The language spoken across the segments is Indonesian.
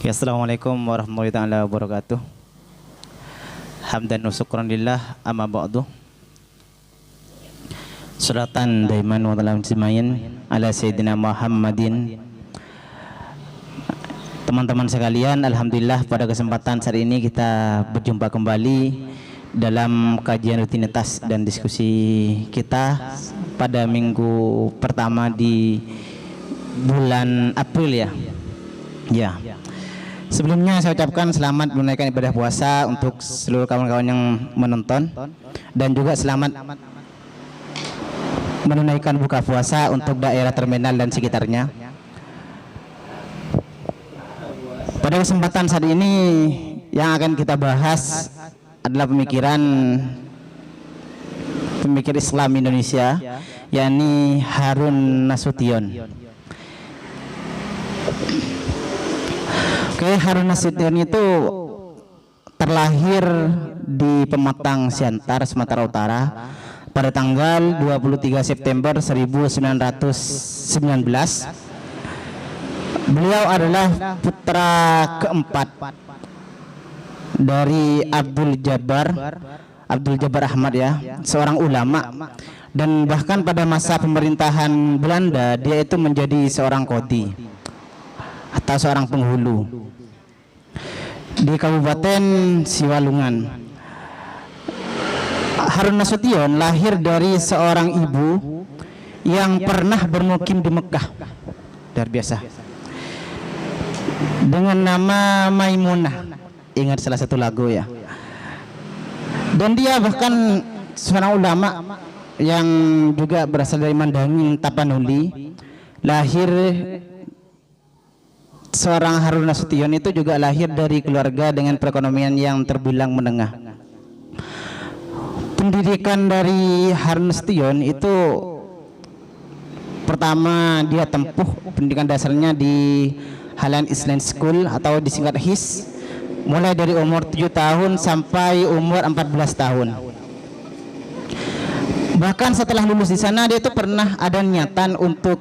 Oke, assalamualaikum warahmatullahi taala wabarakatuh. Hamdan wa syukran lillah, amma ba'du. Suratan daiman wa talam jemain ala sayyidina Muhammadin. Teman-teman sekalian, alhamdulillah pada kesempatan saat ini kita berjumpa kembali dalam kajian rutinitas dan diskusi kita pada minggu pertama di bulan April ya. Ya. Sebelumnya saya ucapkan selamat menunaikan ibadah puasa untuk seluruh kawan-kawan yang menonton, dan juga selamat menunaikan buka puasa untuk daerah terminal dan sekitarnya. Pada kesempatan saat ini yang akan kita bahas adalah pemikir Islam Indonesia, yakni Harun Nasution. Oke, Harun Nasution itu terlahir di Pematang Siantar, Sumatera Utara pada tanggal 23 September 1919. Beliau adalah putra keempat dari Abdul Jabbar Ahmad ya, seorang ulama, dan bahkan pada masa pemerintahan Belanda dia itu menjadi seorang qadhi atau seorang penghulu di Kabupaten Siwalungan. Harun Nasution lahir dari seorang ibu yang pernah bermukim di Mekah, luar biasa, dengan nama Maimunah. Ingat salah satu lagu ya. Dan dia bahkan seorang ulama yang juga berasal dari Mandangin Tapanuli. Lahir seorang Harun Nasution itu juga lahir dari keluarga dengan perekonomian yang terbilang menengah. Pendidikan dari Harun Nasution itu pertama dia tempuh pendidikan dasarnya di Highland Island School atau disingkat HIS, mulai dari umur 7 tahun sampai umur 14 tahun. Bahkan setelah lulus di sana dia itu pernah ada niatan untuk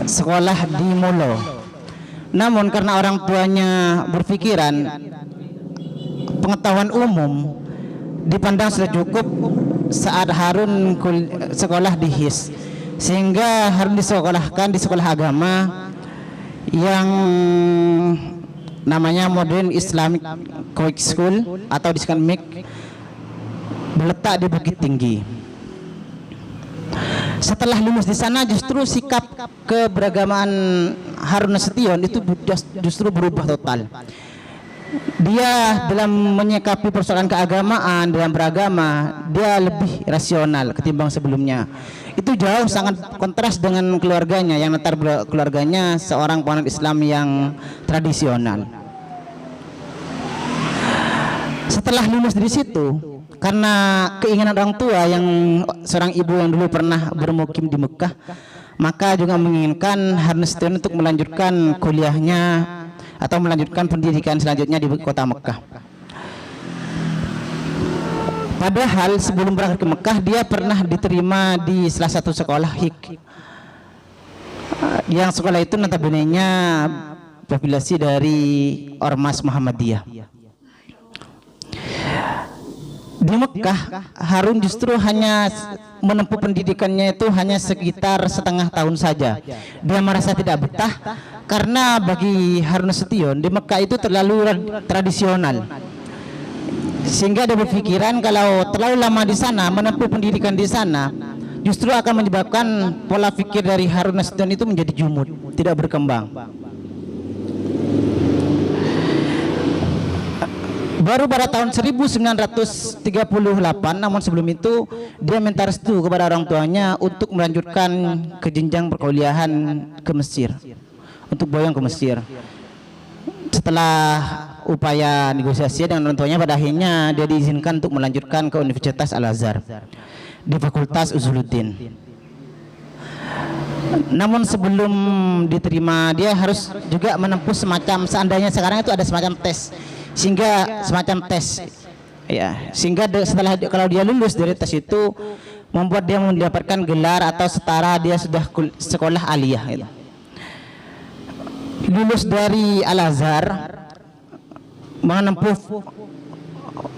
sekolah di Molo. Namun karena orang tuanya berpikiran pengetahuan umum dipandang sudah cukup saat Harun sekolah di HIS, sehingga Harun disekolahkan di sekolah agama yang namanya Modern Islamic College School atau disingkat MIC, berletak di Bukit Tinggi. Setelah lulus di sana justru sikap keberagamaan Harun Nasution itu justru berubah total. Dia dalam menyikapi persoalan keagamaan dalam beragama, dia lebih rasional ketimbang sebelumnya. Itu jauh sangat kontras dengan keluarganya yang latar keluarganya seorang penganut Islam yang tradisional. Setelah lulus dari situ, karena keinginan orang tua yang seorang ibu yang dulu pernah bermukim di Mekah, maka juga menginginkan Harun Nasution untuk melanjutkan kuliahnya atau melanjutkan pendidikan selanjutnya di kota Mekah. Padahal sebelum berangkat ke Mekah dia pernah diterima di salah satu sekolah HIK, yang sekolah itu notabene-nya populasi dari Ormas Muhammadiyah. Di Mekah, Harun justru hanya menempuh pendidikannya itu hanya sekitar setengah tahun saja. Dia merasa tidak betah karena bagi Harun Nasution di Mekah itu terlalu tradisional, sehingga dia berpikiran kalau terlalu lama di sana menempuh pendidikan di sana justru akan menyebabkan pola pikir dari Harun Nasution itu menjadi jumud, tidak berkembang. Baru pada tahun 1938, namun sebelum itu dia minta restu kepada orang tuanya untuk melanjutkan ke jenjang perkuliahan ke Mesir, untuk boyong ke Mesir. Setelah upaya negosiasi dengan orang tuanya, pada akhirnya dia diizinkan untuk melanjutkan ke Universitas Al-Azhar di Fakultas Usuluddin. Namun sebelum diterima dia harus juga menempuh semacam, seandainya sekarang itu ada semacam tes, sehingga semacam tes ya, sehingga setelah kalau dia lulus dari tes itu membuat dia mendapatkan gelar atau setara dia sudah sekolah aliyah gitu. lulus dari Al-Azhar, menempuh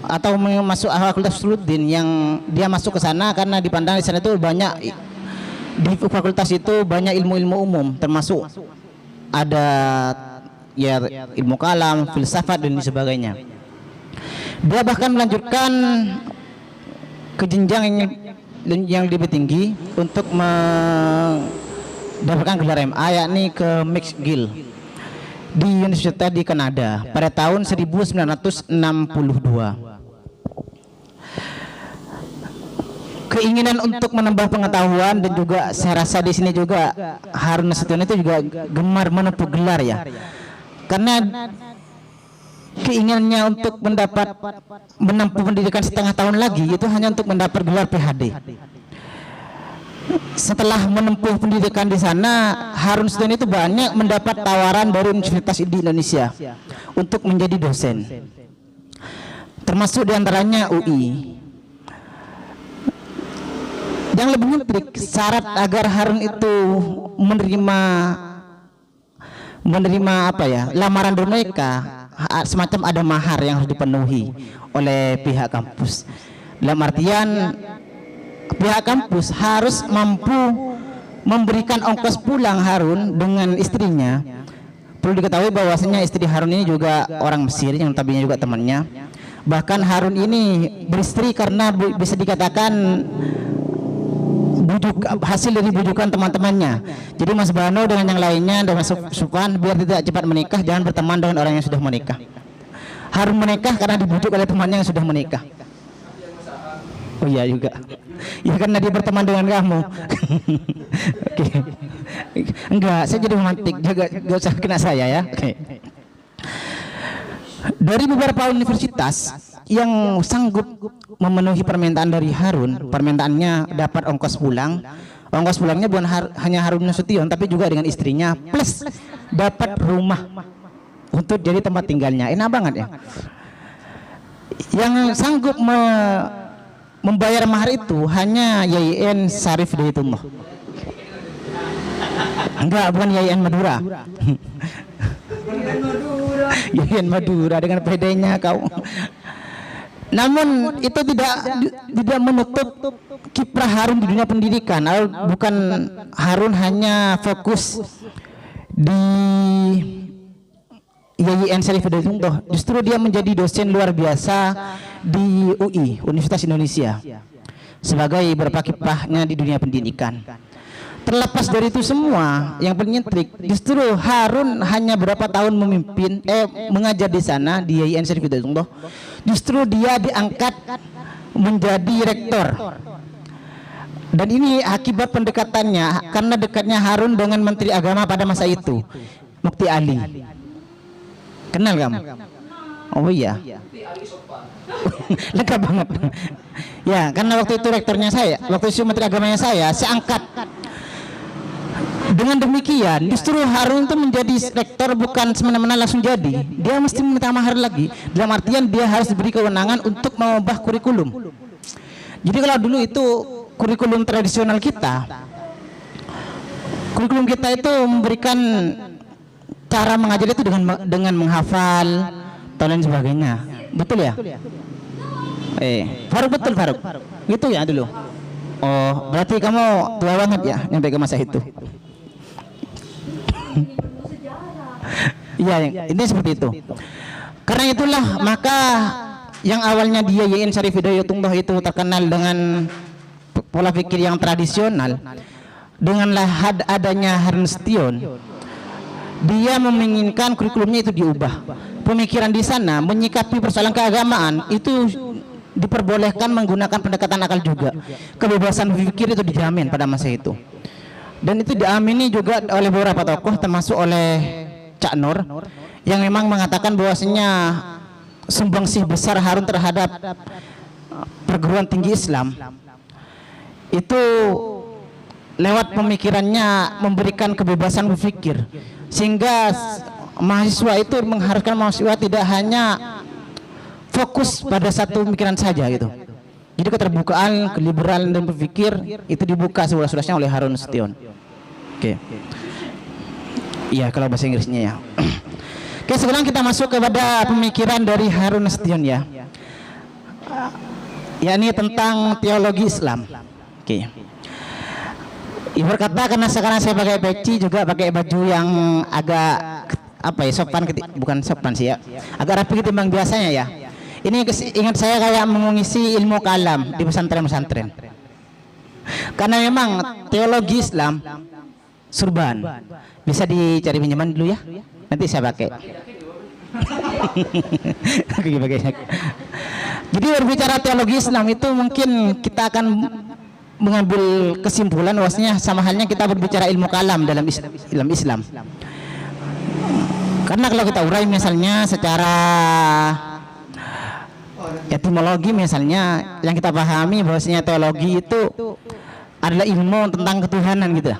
atau masuk Fakultas Usuluddin, yang dia masuk ke sana karena dipandang di sana itu banyak, di fakultas itu banyak ilmu-ilmu umum, termasuk ada ya ilmu kalam, filsafat dan sebagainya. Dia bahkan melanjutkan ke jenjang yang lebih tinggi untuk mendapatkan gelar MA, yakni ke McGill di Universitas di Kanada pada tahun 1962. Keinginan untuk menambah pengetahuan, dan juga saya rasa di sini juga Harun Nasution itu juga gemar menempuh gelar ya, karena keinginannya untuk menempuh pendidikan setengah tahun lagi itu hanya untuk mendapat gelar PhD. Setelah menempuh pendidikan di sana, Harun Nasution itu banyak mendapat tawaran dari universitas di Indonesia untuk menjadi dosen, termasuk diantaranya UI. Yang lebih menarik, syarat agar Harun itu menerima apa ya, lamaran dari mereka, semacam ada mahar yang harus dipenuhi oleh pihak kampus. Dalam artian pihak kampus harus mampu memberikan ongkos pulang Harun dengan istrinya. Perlu diketahui bahwasanya istri Harun ini juga orang Mesir yang tabinya juga temannya. Bahkan Harun ini beristri karena bisa dikatakan hasil dari bujukan teman-temannya. Jadi Mas Bano dengan yang lainnya dan Mas Supwan, biar tidak cepat menikah, jangan berteman dengan orang yang sudah menikah. Harun menikah karena dibujuk oleh temannya yang sudah menikah. Oh iya juga. Ya karena dia berteman dengan kamu. Oke. Enggak, saya jadi romantik, jaga gak usah kena saya ya. Oke. Dari beberapa universitas yang sanggup memenuhi permintaan dari Harun, permintaannya dapat ongkos pulang. Ongkos pulangnya bukan hanya Harun Nasution, tapi juga dengan istrinya, plus dapat rumah untuk jadi tempat tinggalnya. Enak banget ya. Yang sanggup membayar mahar itu hanya YIN Syarif Hidayatullah. Enggak, bukan YIN Madura. YIN Madura dengan PD-nya kau. Namun itu tidak menutup kiprah Harun di dunia pendidikan. Bukan Harun hanya fokus di YIN Syarif Hidayatullah, justru dia menjadi dosen luar biasa di UI, Universitas Indonesia, sebagai beberapa kiprahnya di dunia pendidikan. Terlepas dari itu semua, yang paling nyentrik, justru Harun hanya berapa tahun mengajar di sana di YIN Syarif Hidayatullah, justru dia diangkat menjadi rektor. Dan ini akibat pendekatannya, karena dekatnya Harun dengan Menteri Agama pada masa itu, Mukti Ali. Kenal kamu? Oh iya. Lengkap banget. Ya, karena waktu itu rektornya saya, waktu itu Menteri Agamanya saya angkat. Dengan demikian, justru Harun itu menjadi rektor bukan semena-mena langsung jadi. Dia mesti meminta mahar lagi. Dalam artian dia harus diberi kewenangan untuk mengubah kurikulum. Jadi kalau dulu itu kurikulum tradisional kita, kurikulum kita itu memberikan cara mengajar itu dengan menghafal dan lain sebagainya. Betul ya? Faruk, betul Faruk. Gitu ya dulu. Oh, berarti kamu tua banget ya nyampe ke masa itu. Iya, ini seperti itu. Karena itulah maka yang awalnya dia YIN Syarif Hidayatullah itu terkenal dengan pola pikir yang tradisional, denganlah adanya Harun Nasution, dia menginginkan kurikulumnya itu diubah. Pemikiran di sana menyikapi persoalan keagamaan itu diperbolehkan menggunakan pendekatan akal juga. Kebebasan berpikir itu dijamin pada masa itu. Dan itu diamini juga oleh beberapa tokoh, termasuk oleh Cak Nur, yang memang mengatakan bahwasanya sumbangsih besar Harun terhadap perguruan tinggi Islam itu lewat pemikirannya memberikan kebebasan berpikir, sehingga mahasiswa itu mengharuskan mahasiswa tidak hanya fokus pada satu pemikiran saja gitu. Jadi keterbukaan, keliberalan dan berpikir itu dibuka seluas-luasnya oleh Harun Nasution. Oke. Iya, kalau bahasa Inggrisnya ya. Oke, sekarang kita masuk kepada pemikiran dari Harun Nasution ya. Yakni tentang teologi Islam. Oke. Ibu berkata karena sekarang saya pakai peci juga pakai baju yang agak apa ya, sopan, bukan sopan sih ya, agak rapi ketimbang biasanya ya. Ini ingat saya kayak mengisi ilmu kalam di pesantren-pesantren. Karena memang teologi Islam surban. Bisa dicari pinjaman dulu ya. Nanti saya pakai. Jadi berbicara teologi Islam itu mungkin kita akan mengambil kesimpulan bahwasanya sama halnya kita berbicara ilmu kalam dalam Islam. Karena kalau kita urai misalnya secara etimologi misalnya yang kita pahami bahwasanya teologi itu adalah ilmu tentang ketuhanan gitu.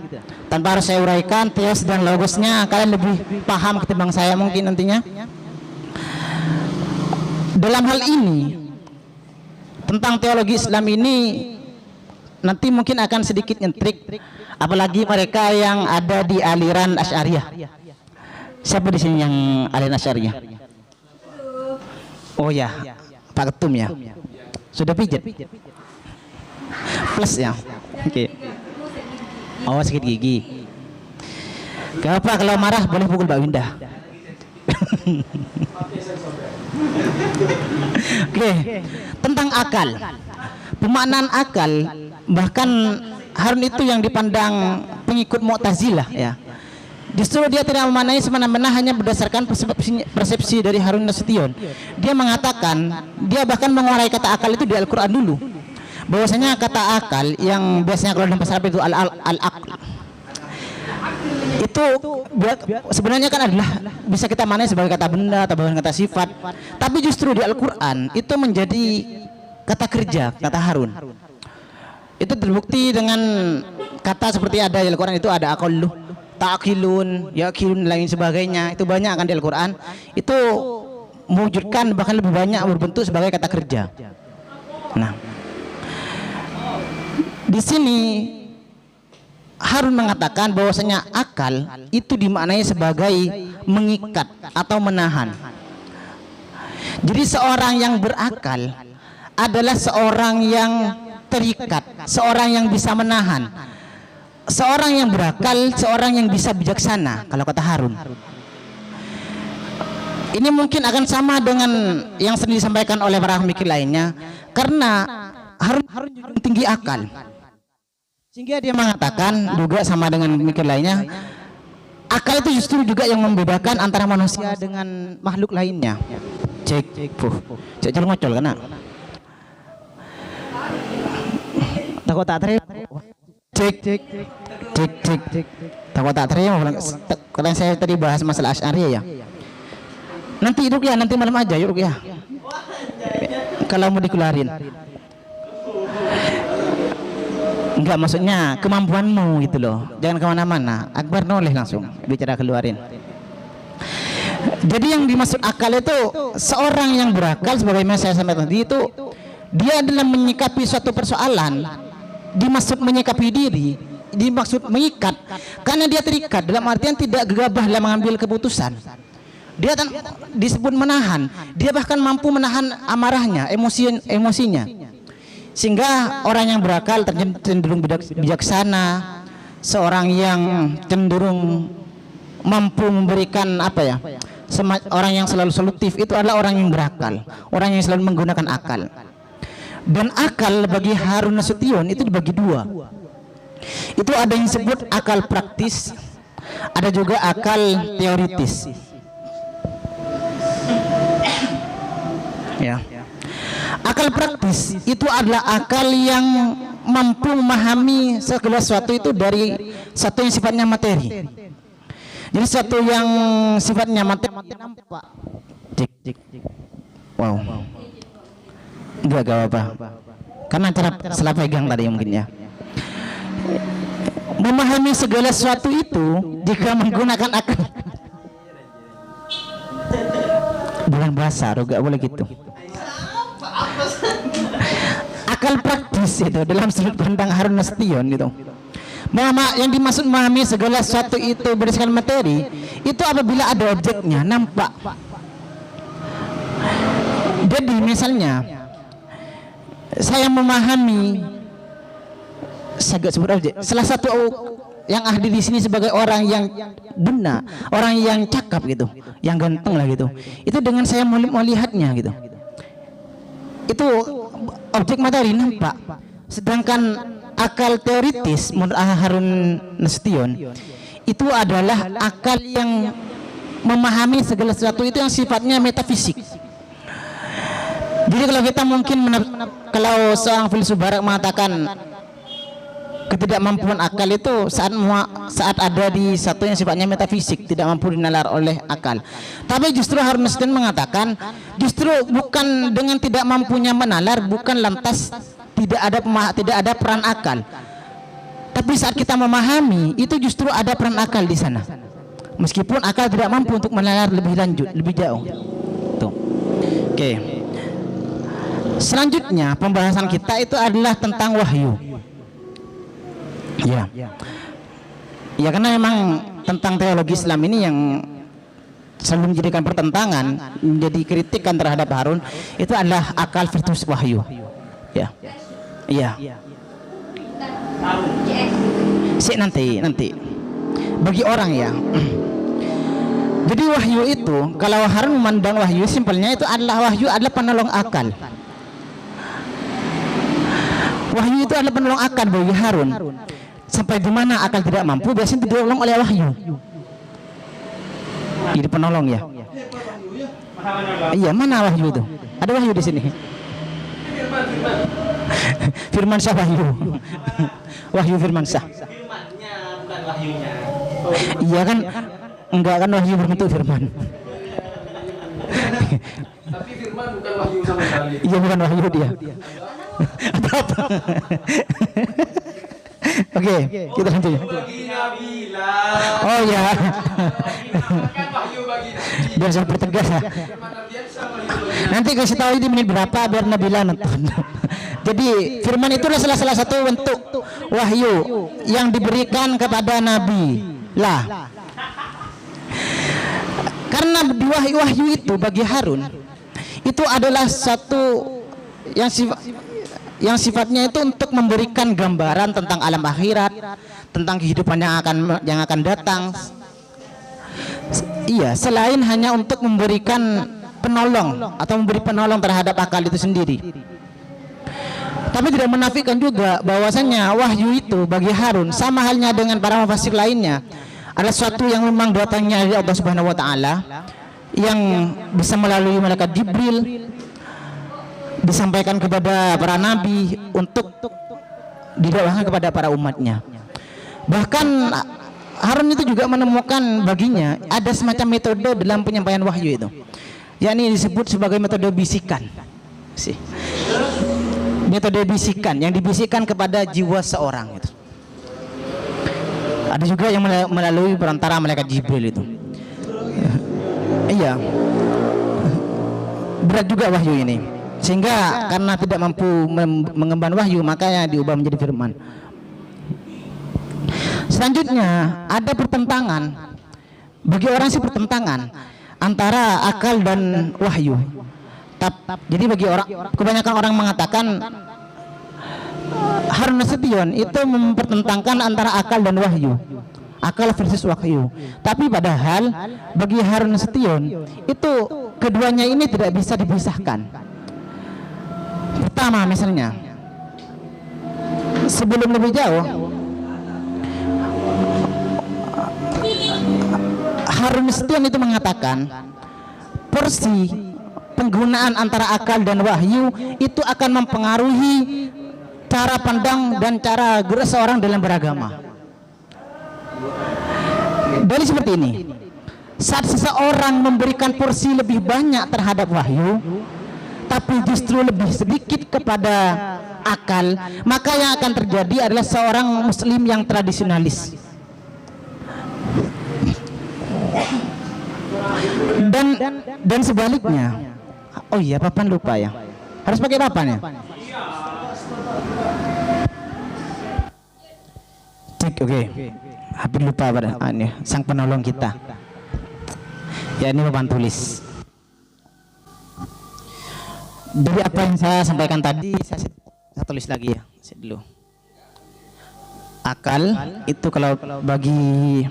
Tanpa harus saya uraikan theos dan logosnya, kalian lebih paham ketimbang saya mungkin nantinya. Dalam hal ini tentang teologi Islam ini nanti mungkin akan sedikit nyentrik, apalagi mereka yang ada di aliran Asy'ariyah. Siapa di sini yang aliran Asy'ariyah? Oh ya, Pak Ketum ya. Sudah pijat? Plus ya. Oke. Oh, sakit gigi. Gak apa, kalau marah boleh pukul Mbak Winda. Oke. Tentang akal. Pemaknaan akal, bahkan Harun itu yang dipandang pengikut Mu'tazilah ya. Justru dia tidak memaknai semena-mena hanya berdasarkan persepsi dari Harun Nasution. Dia mengatakan, dia bahkan mengurai kata akal itu di Al-Quran dulu. Bahwasanya kata akal yang biasanya kalau dalam bahasa Arab itu al-aql. Itu sebenarnya kan adalah bisa kita maknai sebagai kata benda atau bahkan kata sifat. Tapi justru di Al-Quran itu menjadi kata kerja, kata Harun. Itu terbukti dengan kata seperti ada di Al-Quran itu ada aqallu, ta'qilun, yaqilun lain sebagainya. Itu banyak kan di Al-Quran. Itu mewujudkan bahkan lebih banyak berbentuk sebagai kata kerja. Nah, di sini Harun mengatakan bahwasanya akal itu dimaknai sebagai mengikat atau menahan. Jadi seorang yang berakal adalah seorang yang terikat, seorang yang bisa menahan. Seorang yang berakal, seorang yang bisa bijaksana, kalau kata Harun. Ini mungkin akan sama dengan yang sering disampaikan oleh para pemikir lainnya, karena Harun junjung tinggi akal. Sehingga dia mengatakan juga sama dengan pemikir lainnya, akal itu justru juga yang membedakan antara manusia dengan makhluk lainnya. Cek ngocol kena. Takut tak terima. Cek. Takut tak terima. Kalau saya tadi bahas masalah Asy'ariyah ya. Nanti Ruqyah, nanti malam aja yuk Ruqyah. Kalau mau dikeluarin. Enggak, maksudnya kemampuanmu gitu loh. Jangan kemana-mana. Akbar noleh langsung bicara keluarin. Jadi yang dimaksud akal itu seorang yang berakal, sebagaimana saya sampaikan tadi, itu dia adalah menyikapi suatu persoalan. Dimaksud menyikapi diri, dimaksud mengikat, karena dia terikat dalam artian tidak gegabah dalam mengambil keputusan. Dia disebut menahan. Dia bahkan mampu menahan amarahnya, emosinya. Sehingga orang yang berakal cenderung bijaksana, seorang yang cenderung mampu memberikan apa ya, orang yang selalu solutif itu adalah orang yang berakal, orang yang selalu menggunakan akal. Dan akal bagi Harun Nasution itu dibagi dua. Itu ada yang disebut akal praktis, ada juga akal teoritis. Ya. Akal praktis itu adalah akal yang mampu memahami segala sesuatu itu dari satu yang sifatnya materi. Jadi satu yang sifatnya materi nampak. Wow. Enggak apa-apa. Karena cara salah pegang tadi mungkin ya. Memahami segala sesuatu itu jika menggunakan akal. Bukan bahasa, enggak boleh gitu. Akal praktis itu dalam sudut pandang Harun Nasution gitu Yang dimaksud memahami segala sesuatu itu berdasarkan materi itu apabila ada objeknya nampak. Jadi misalnya saya memahami, saya gak sebut objek, salah satu yang hadir di sini sebagai orang yang benar, orang yang cakap gitu, yang ganteng lah gitu, itu dengan saya melihatnya gitu, itu objek materi nampak. Sedangkan akal teoritis menurut Harun Nasution itu adalah akal yang memahami segala sesuatu itu yang sifatnya metafisik. Jadi kalau kita mungkin kalau seorang filsuf barat mengatakan ketidakmampuan akal itu saat ada di satu yang sifatnya metafisik, tidak mampu dinalar oleh akal. Tapi justru Harun Nasution mengatakan justru bukan dengan tidak mampunya menalar, bukan lantas tidak ada peran akal. Tapi saat kita memahami itu justru ada peran akal di sana. Meskipun akal tidak mampu untuk menalar lebih lanjut, lebih jauh. Tuh. Oke. Selanjutnya pembahasan kita itu adalah tentang wahyu. Ya. Ya karena memang tentang teologi Islam ini yang selalu menjadikan pertentangan, menjadi kritikan terhadap Harun itu adalah akal versus wahyu. Ya. Iya. Nanti. Bagi orang ya. Jadi wahyu itu, kalau Harun memandang wahyu simpelnya itu adalah penolong akal. Wahyu itu adalah penolong akal bagi Harun. Sampai di mana akal tidak mampu, biasanya ditolong oleh wahyu. Jadi penolong ya. Iya, mana wahyu itu? Ada wahyu di sini. Firman Syah wahyu. Wahyu Firman Syah. Firmannya bukan wahyunya. Iya kan? Enggak kan wahyu berbentuk firman. Tapi firman bukan wahyu sama sekali. Iya bukan wahyu dia. Apa? Oke, kita lanjut. Oh ya. Biar saya pertegas ya. Nanti kasih tahu ini menit berapa biar Nabila nonton. Jadi firman itu adalah salah satu bentuk wahyu yang diberikan kepada Nabi lah. Karena wahyu itu bagi Harun itu adalah satu yang sifatnya itu untuk memberikan gambaran tentang alam akhirat, tentang kehidupan yang akan datang. Iya, selain hanya untuk memberikan penolong atau memberi penolong terhadap akal itu sendiri. Tapi tidak menafikan juga bahwasanya wahyu itu bagi Harun sama halnya dengan para mufassir lainnya adalah sesuatu yang memang datangnya dari Allah Subhanahu wa taala yang bisa melalui malaikat Jibril disampaikan kepada para nabi untuk didakwahkan kepada para umatnya. Bahkan Harun itu juga menemukan baginya ada semacam metode dalam penyampaian wahyu itu, yakni disebut sebagai metode bisikan. Metode bisikan yang dibisikkan kepada jiwa seorang itu. Ada juga yang melalui perantara malaikat Jibril itu. Iya. Berat juga wahyu ini. Sehingga karena tidak mampu mengemban wahyu, makanya diubah menjadi firman. Selanjutnya ada pertentangan. Bagi orang sih pertentangan antara akal dan wahyu. Jadi bagi kebanyakan orang mengatakan Harun Nasution itu mempertentangkan antara akal dan wahyu, akal versus wahyu. Tapi padahal bagi Harun Nasution itu keduanya ini tidak bisa dipisahkan. Pertama misalnya, sebelum lebih jauh, Harun Nasution itu mengatakan porsi penggunaan antara akal dan wahyu itu akan mempengaruhi cara pandang dan cara gerak seorang dalam beragama. Dari seperti ini, saat seseorang memberikan porsi lebih banyak terhadap wahyu tapi justru lebih sedikit kepada akal, maka yang akan terjadi adalah seorang muslim yang tradisionalis. Dan sebaliknya. Oh iya, papan lupa ya. Harus pakai papan ya. Cek. Oke. Hampir lupa pada sang penolong kita. Ya, ini papan tulis. Dari apa yang saya sampaikan tadi, saya tulis lagi ya. Dulu. Akal itu kalau bagi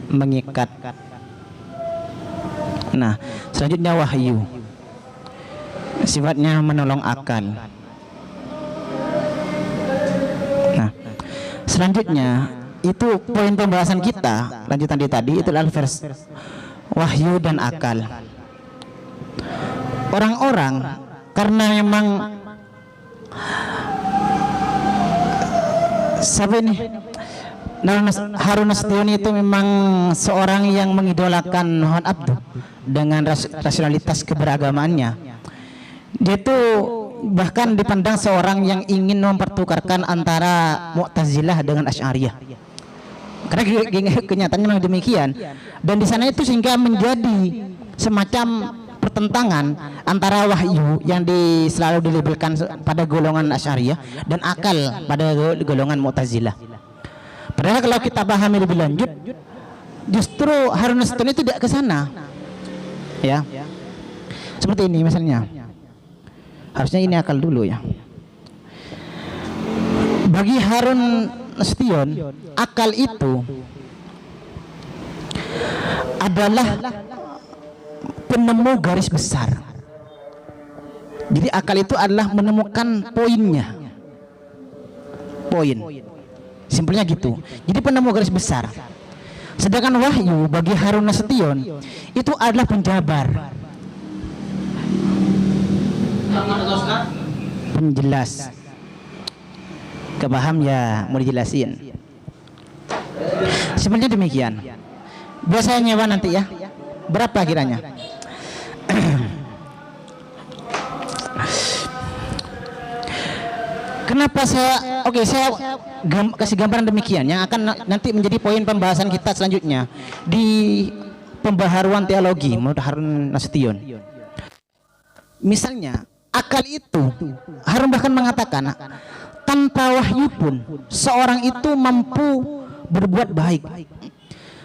mengikat. Nah, selanjutnya wahyu. Sifatnya menolong akal. Nah, selanjutnya itu poin pembahasan kita, lanjutan di tadi itu adalah vers wahyu dan akal. Orang-orang karena memang siapa ini? Harun Nasution itu memang seorang yang mengidolakan Muhammad Abduh dengan rasionalitas keberagamaannya. Dia itu bahkan dipandang seorang yang ingin mempertukarkan antara Mu'tazilah dengan Asy'ariyah. Karena kenyataannya memang demikian. Dan di sana itu sehingga menjadi semacam pertentangan antara wahyu yang selalu dilabelkan pada golongan Asy'ariyah dan akal pada golongan Mu'tazilah. Padahal kalau kita pahami lebih lanjut, justru Harun Nasution itu tidak ke sana. Ya. Seperti ini misalnya. Harusnya ini akal dulu ya. Bagi Harun Nasution, akal itu adalah penemu garis besar. Jadi akal itu adalah menemukan poinnya. Poin. Simpelnya gitu. Jadi penemu garis besar. Sedangkan wahyu bagi Harun Nasution itu adalah penjabar, penjelas. Kepaham ya, mau dijelasin. Sebenarnya demikian. Biasanya nyewa nanti ya. Berapa kiranya? Kenapa saya saya kasih gambaran demikian yang akan nanti menjadi poin pembahasan kita selanjutnya di pembaharuan teologi menurut Harun Nasution. Misalnya akal itu, Harun bahkan mengatakan tanpa wahyu pun seorang itu mampu berbuat baik.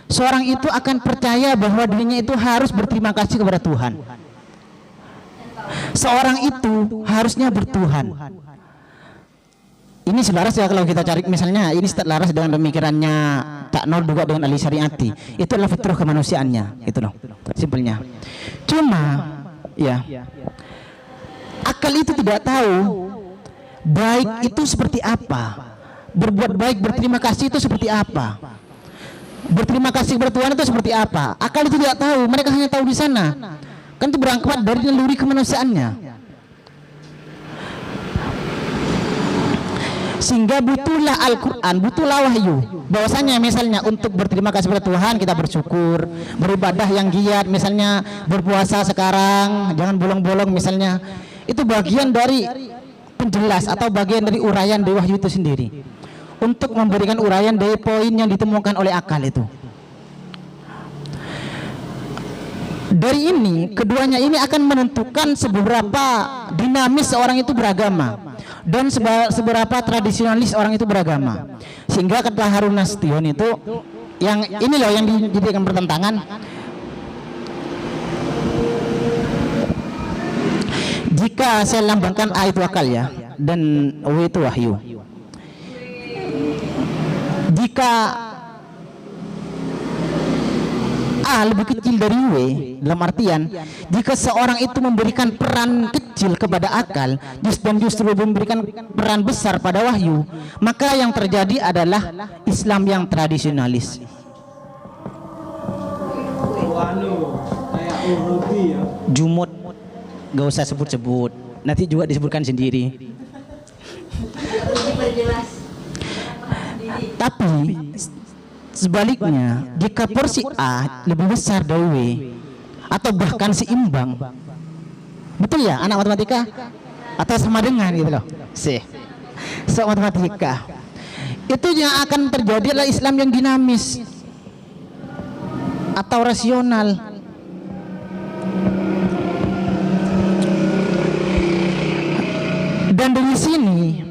Seorang itu akan percaya bahwa dirinya itu harus berterima kasih kepada Tuhan. Seorang itu harusnya bertuhan. Ini selaras ya kalau kita cari misalnya ini selaras dengan pemikirannya Cak Nur juga dengan Ali Syariati. Itu adalah fitrah kemanusiaannya, itu loh. Simpelnya. Cuma ya akal itu tidak tahu baik itu seperti apa. Berbuat baik, berterima kasih itu seperti apa. Berterima kasih kepada Tuhan itu seperti apa. Akal itu tidak tahu, mereka hanya tahu di sana. Kan itu berangkat dari naluri kemanusiaannya. Sehingga butuhlah Al-Quran, butuhlah wahyu. Bahwasanya misalnya untuk berterima kasih kepada Tuhan kita bersyukur, beribadah yang giat, misalnya berpuasa sekarang, jangan bolong-bolong misalnya. Itu bagian dari penjelas atau bagian dari uraian dari wahyu itu sendiri. Untuk memberikan uraian dari poin yang ditemukan oleh akal itu. Dari ini, keduanya ini akan menentukan seberapa dinamis seorang itu beragama dan seberapa tradisionalis orang itu beragama. Sehingga kata Harun Nasution itu yang ini loh yang dijadikan pertentangan. Jika saya lambangkan A itu akal ya dan W itu wahyu. Jika A lebih kecil dari W, dalam artian jika seorang itu memberikan peran kecil kepada akal dan justru memberikan peran besar pada wahyu, maka yang terjadi adalah Islam yang tradisionalis. Jumut gak usah sebut-sebut, nanti juga disebutkan sendiri. Tapi sebaliknya, jika porsi A lebih besar dari W atau bahkan seimbang, betul ya anak matematika? Atau sama dengan gitu loh. So matematika. Itu yang akan terjadi adalah Islam yang dinamis atau rasional. Dan dari sini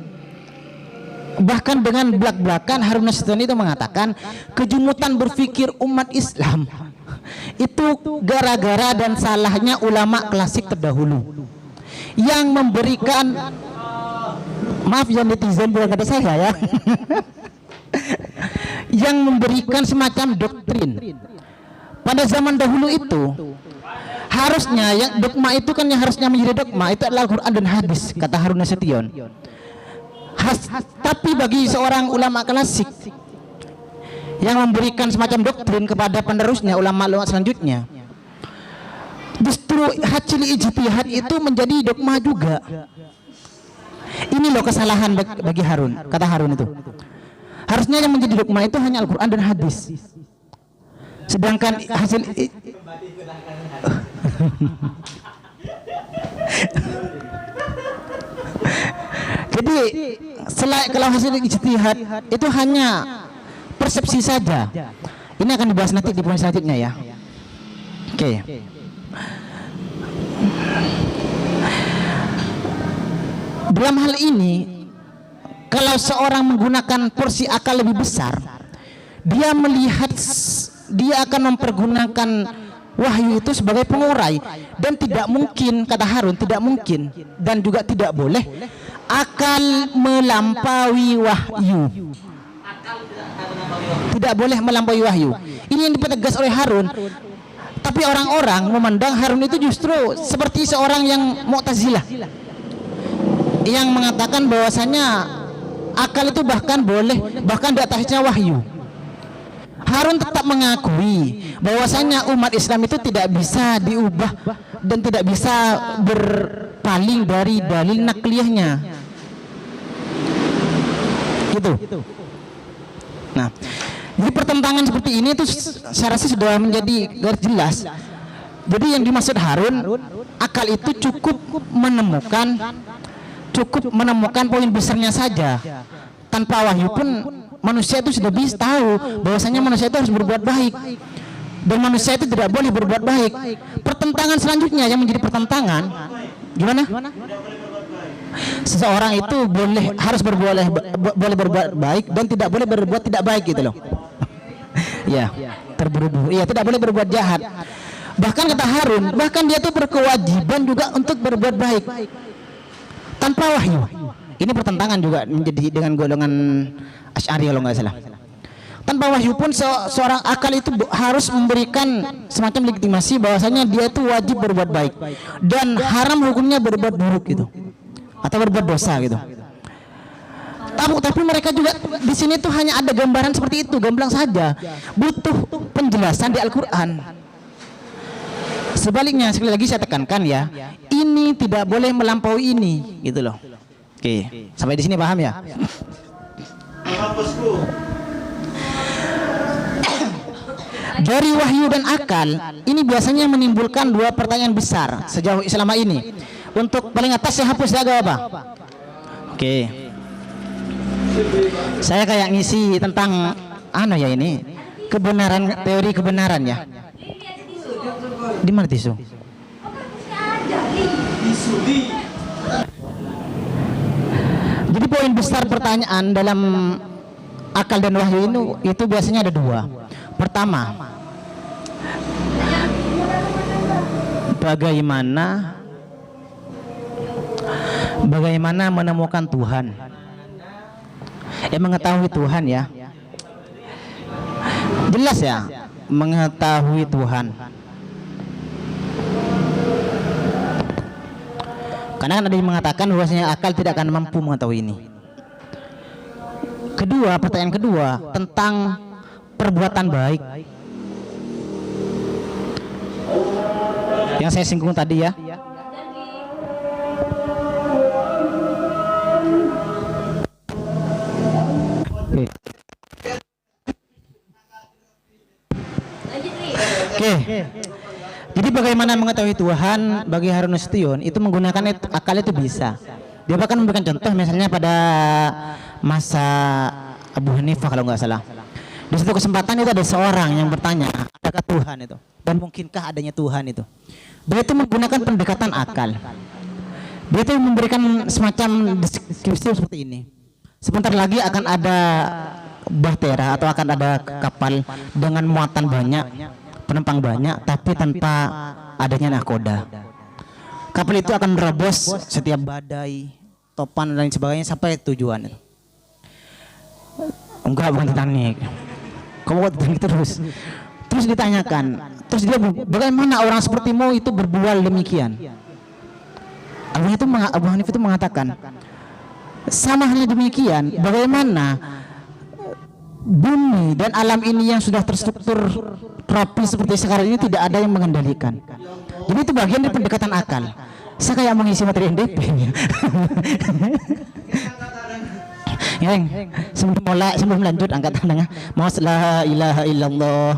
Bahkan dengan belak-belakan Harun Nasution itu mengatakan kejumutan berpikir umat Islam itu gara-gara dan salahnya ulama klasik terdahulu yang memberikan, maaf ya netizen bukan kata saya ya, yang memberikan semacam doktrin pada zaman dahulu itu. Harusnya yang dogma itu kan yang harusnya menjadi dogma itu adalah Al-Quran dan hadis, kata Harun Nasution. Tapi bagi seorang ulama klasik yang memberikan semacam doktrin kepada penerusnya, ulama-ulama selanjutnya, justru hasil ijtihad itu menjadi dogma juga. Ini loh kesalahan bagi Harun, kata Harun itu. Harusnya yang menjadi dogma itu hanya Al-Quran dan hadis. Sedangkan hasil jadi kalau hasil ijtihad itu hanya persepsi saja. Ini akan dibahas nanti di poin selanjutnya ya. Oke. Dalam hal ini, kalau seorang menggunakan porsi akal lebih besar, dia melihat dia akan mempergunakan wahyu itu sebagai pengurai, dan tidak mungkin, kata Harun, tidak mungkin dan juga tidak boleh akal melampaui wahyu. Tidak boleh melampaui wahyu. Ini yang dipertegas oleh Harun. Tapi orang-orang memandang Harun itu justru seperti seorang yang Mu'tazilah, yang mengatakan bahwasanya akal itu bahkan boleh, bahkan di atasnya wahyu. Harun tetap mengakui bahwasanya umat Islam itu tidak bisa diubah dan tidak bisa berpaling dari dalil nakliyahnya. Gitu. Nah, jadi pertentangan seperti ini itu saya rasa sudah menjadi garis jelas. Jadi yang dimaksud Harun, akal itu cukup menemukan poin besarnya saja. Tanpa wahyu pun manusia itu sudah bisa tahu bahwasanya manusia itu harus berbuat baik dan manusia itu tidak boleh berbuat baik. Pertentangan selanjutnya yang menjadi pertentangan, gimana? Seseorang itu harus boleh berbuat baik dan tidak boleh berbuat tidak baik, gitu loh. Ya, terburu-buru. Iya, tidak boleh berbuat jahat. Bahkan kata Harun, bahkan dia tuh berkewajiban juga untuk berbuat baik tanpa wahyu. Ini pertentangan juga menjadi dengan golongan Asy'ari kalau nggak salah. Tanpa wahyu pun seorang akal itu harus memberikan semacam legitimasi bahwasanya dia itu wajib berbuat baik dan haram hukumnya berbuat buruk gitu atau berbuat dosa gitu. Tapi mereka juga di sini tuh hanya ada gambaran seperti itu, gamblang saja. Butuh penjelasan di Al-Qur'an. Sebaliknya, sekali lagi saya tekankan ya, ini tidak boleh melampaui ini, gitu loh. Oke, sampai di sini paham ya? Dari wahyu dan akal ini biasanya menimbulkan dua pertanyaan besar sejauh selama ini. Untuk paling atas saya hapus ya, apa? Oke. Saya kayak ngisi tentang ya ini kebenaran, teori kebenaran ya. Di mana tisu? Jadi poin besar pertanyaan dalam akal dan wahyu itu biasanya ada dua. Pertama, bagaimana menemukan Tuhan, mengetahui Tuhan ya. Jelas ya, mengetahui Tuhan. Karena kan ada yang mengatakan bahwasanya akal tidak akan mampu mengetahui ini. Kedua, pertanyaan kedua tentang perbuatan baik yang saya singgung tadi ya. Oke. Jadi bagaimana mengetahui Tuhan bagi Harun Nasution itu menggunakan akal itu bisa. Dia bahkan memberikan contoh misalnya pada masa Abu Hanifah kalau nggak salah. Di satu kesempatan itu ada seorang yang bertanya, adakah Tuhan itu? Dan mungkinkah adanya Tuhan itu? Dia itu menggunakan pendekatan akal. Dia itu memberikan semacam deskripsi seperti ini. sebentar lagi akan ada bahtera atau akan ada kapal dengan muatan banyak, penumpang banyak, tapi tanpa adanya nahkoda. Kapal itu akan menerobos setiap badai, topan dan lain sebagainya sampai tujuan. Enggak, bukan Titanic. Kamu kok Titanic terus? Terus ditanyakan, terus dia, bagaimana orang sepertimu itu berbual demikian? Abu Hanif itu mengatakan, sama halnya demikian, bagaimana bumi dan alam ini yang sudah terstruktur rapi seperti sekarang ini tidak ada yang mengendalikan. Jadi itu bagian dari pendekatan akal. Saya kayak mengisi materi NDP. Yang sebelum lanjut angkat tangannya. Mas la ilaha illallah.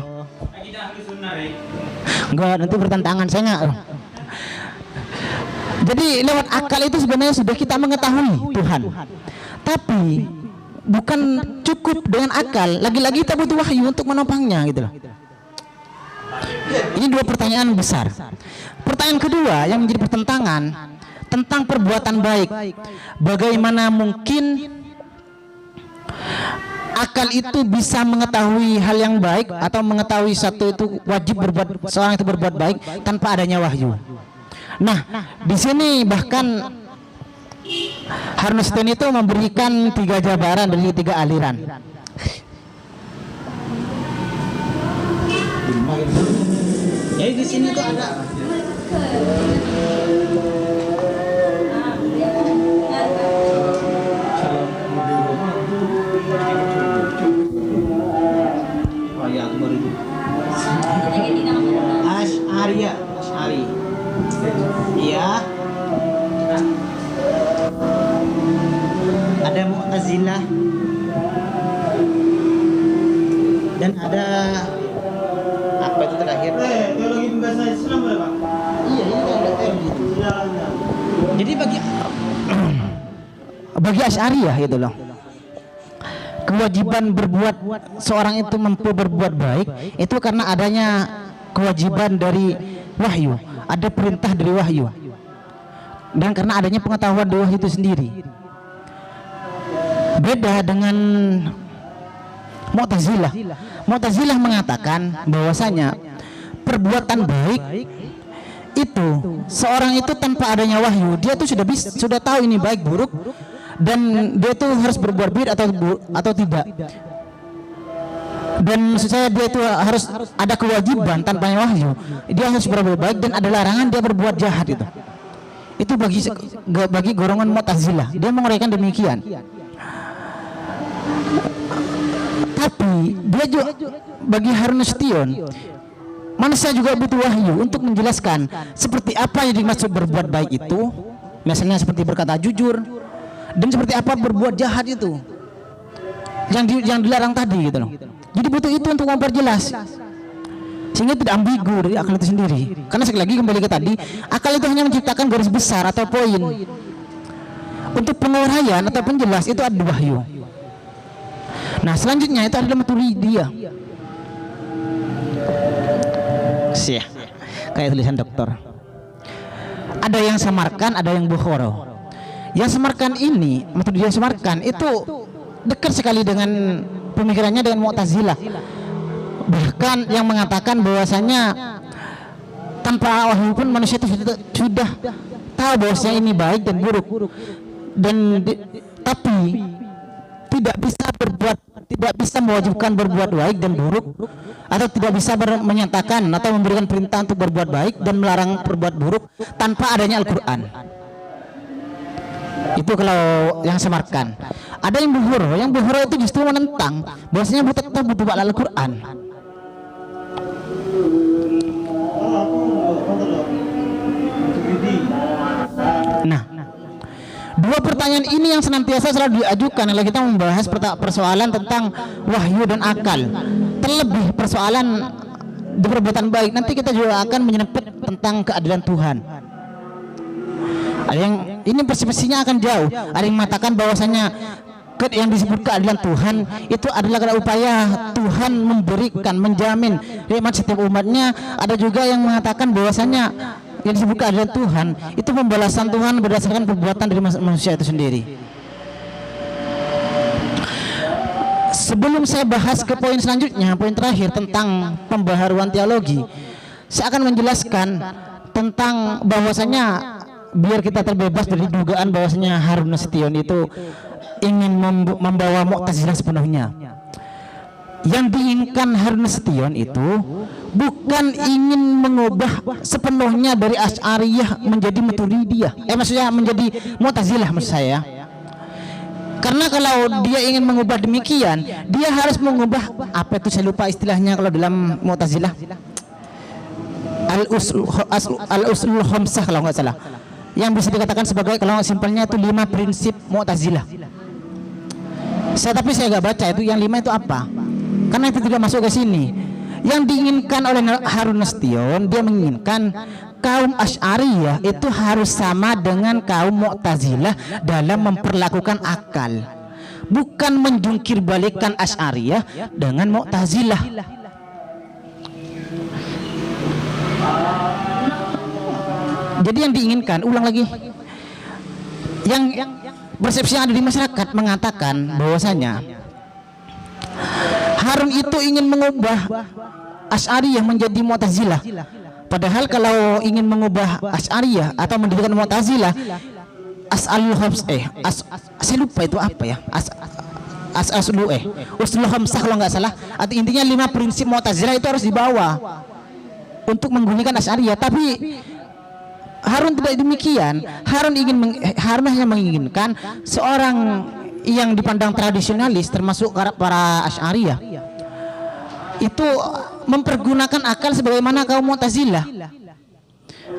Enggak, nanti bertentangan saya enggak. Jadi lewat akal itu sebenarnya sudah kita mengetahui Tuhan. Tapi bukan cukup dengan akal, lagi-lagi kita butuh wahyu untuk menopangnya gitu loh. Ini dua pertanyaan besar. Pertanyaan kedua yang menjadi pertentangan tentang perbuatan baik. Bagaimana mungkin akal itu bisa mengetahui hal yang baik atau mengetahui satu itu wajib berbuat, seorang itu berbuat baik tanpa adanya wahyu. Nah, di sini bahkan Harun Nasution itu memberikan 3 jabaran dari 3 aliran. Jadi di sini tuh ada Asy'ari. Iya. Ada Mu'tazilah dan ada apa itu terakhir? Teologi bahasa Islam berapa? Iya, ini ada teologi. Jadi bagi Asy'ariyah gitu loh, kewajiban berbuat seorang itu mampu berbuat baik itu karena adanya kewajiban dari wahyu, ada perintah dari wahyu, dan karena adanya pengetahuan dari wahyu itu sendiri. Beda dengan Mu'tazilah. Mu'tazilah mengatakan bahwasanya perbuatan baik itu seorang itu tanpa adanya wahyu, dia tuh sudah tahu ini baik buruk dan dia tuh harus berbuat baik atau tidak. Dan maksud saya dia itu harus ada kewajiban tanpa wahyu, dia harus berbuat baik dan ada larangan dia berbuat jahat itu. Itu bagi golongan Mu'tazilah, dia menguraikan demikian. Tapi dia juga bagi Harun Nasution, manusia juga butuh wahyu untuk menjelaskan seperti apa yang dimaksud berbuat baik itu, misalnya seperti berkata jujur, dan seperti apa berbuat jahat itu yang dilarang tadi gitu loh. Jadi butuh itu untuk memperjelas sehingga tidak ambigu dari akal itu sendiri. Karena sekali lagi kembali ke tadi, akal itu hanya menciptakan garis besar atau poin. Untuk penguraian atau penjelas itu ada wahyu. Nah selanjutnya itu adalah Maturidiyah. Sih, kayak tulisan dokter. Ada yang samarkan, ada yang bukhoro. Yang samarkan ini, Maturidiyah samarkan itu dekat sekali dengan pemikirannya dengan Mu'tazilah. Bahkan yang mengatakan bahwasanya tanpa wahyu pun manusia itu sudah tahu bahwasanya ini baik dan buruk, dan tapi tidak bisa mewajibkan berbuat baik dan buruk, atau tidak bisa menyatakan atau memberikan perintah untuk berbuat baik dan melarang berbuat buruk tanpa adanya Al-Quran. Itu kalau yang samarkan. Ada yang buhuro itu justru menentang bahwasanya kita butuh Al-Quran. Nah, dua pertanyaan ini yang senantiasa selalu diajukan kalau kita membahas persoalan tentang wahyu dan akal. Terlebih persoalan di perbuatan baik, nanti kita juga akan menyangkut tentang keadilan Tuhan. Ada yang ini persepsinya akan jauh. Ada yang mengatakan bahwasanya yang disebut keadilan Tuhan itu adalah karena upaya Tuhan memberikan, menjamin nikmat setiap umatnya. Ada juga yang mengatakan bahwasanya yang disebut keadilan Tuhan itu pembalasan Tuhan berdasarkan perbuatan dari manusia itu sendiri. sebelum saya bahas ke poin selanjutnya, poin terakhir tentang pembaharuan teologi, saya akan menjelaskan tentang bahwasanya biar kita terbebas dari dugaan bahwasanya Harun Nasution itu ingin membawa Mu'tazilah sepenuhnya. Yang diinginkan Harun Nasution itu bukan ingin mengubah sepenuhnya dari Asy'ariyah menjadi Maturidiyah. Maksudnya menjadi Mu'tazilah maksud saya. Karena kalau dia ingin mengubah demikian, dia harus mengubah apa itu, saya lupa istilahnya kalau dalam Mu'tazilah. Al-usul khamsah kalau nggak salah. Yang bisa dikatakan sebagai, kalau simpelnya itu 5 prinsip Mu'tazilah. Tapi saya nggak baca itu yang 5 itu apa. Karena itu tidak masuk ke sini. Yang diinginkan oleh Harun Nasution, dia menginginkan kaum Asy'ariyah itu harus sama dengan kaum Mu'tazilah dalam memperlakukan akal, bukan menjungkir balikan Asy'ariyah dengan Mu'tazilah. Jadi yang diinginkan, ulang lagi, yang persepsi yang ada di masyarakat mengatakan bahwasanya Harun itu ingin mengubah Asy'ariyah menjadi Mu'tazilah. Padahal kalau ingin mengubah Asy'ariyah atau mendirikan Mu'tazilah, saya lupa itu apa ya, usul khamsah kalau nggak salah, atau intinya 5 prinsip Mu'tazilah itu harus dibawa untuk menggulingkan Asy'ariyah. Tapi Harun tidak demikian. Harun hanya menginginkan seorang yang dipandang tradisionalis termasuk para Asy'ariyah itu mempergunakan akal sebagaimana kaum Mu'tazilah,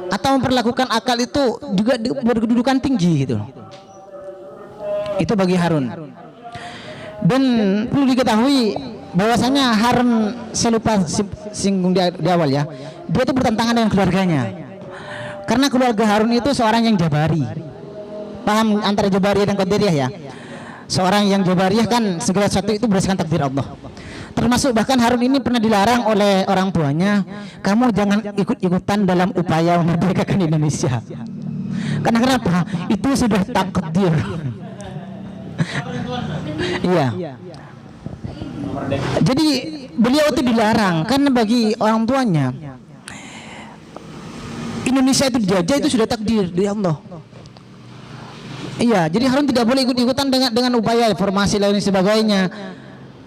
atau memperlakukan akal itu juga berkedudukan tinggi gitu. Itu bagi Harun. Dan perlu diketahui bahwasanya Harun, saya lupa singgung di awal ya, dia itu bertentangan dengan keluarganya. Karena keluarga Harun itu seorang yang Jabari. Paham antara Jabariyah dan Qadariyah ya? Seorang yang Jabariyah kan segala sesuatu itu berdasarkan takdir Allah. Termasuk bahkan Harun ini pernah dilarang oleh orang tuanya, kamu jangan ikut-ikutan dalam upaya memerdekakan Indonesia. Karena kenapa? Itu sudah takdir. Iya. Jadi beliau itu dilarang karena bagi orang tuanya Indonesia itu dijajah, itu sudah takdir dari Allah. Iya, jadi Harun tidak boleh ikut-ikutan dengan upaya reformasi lain sebagainya.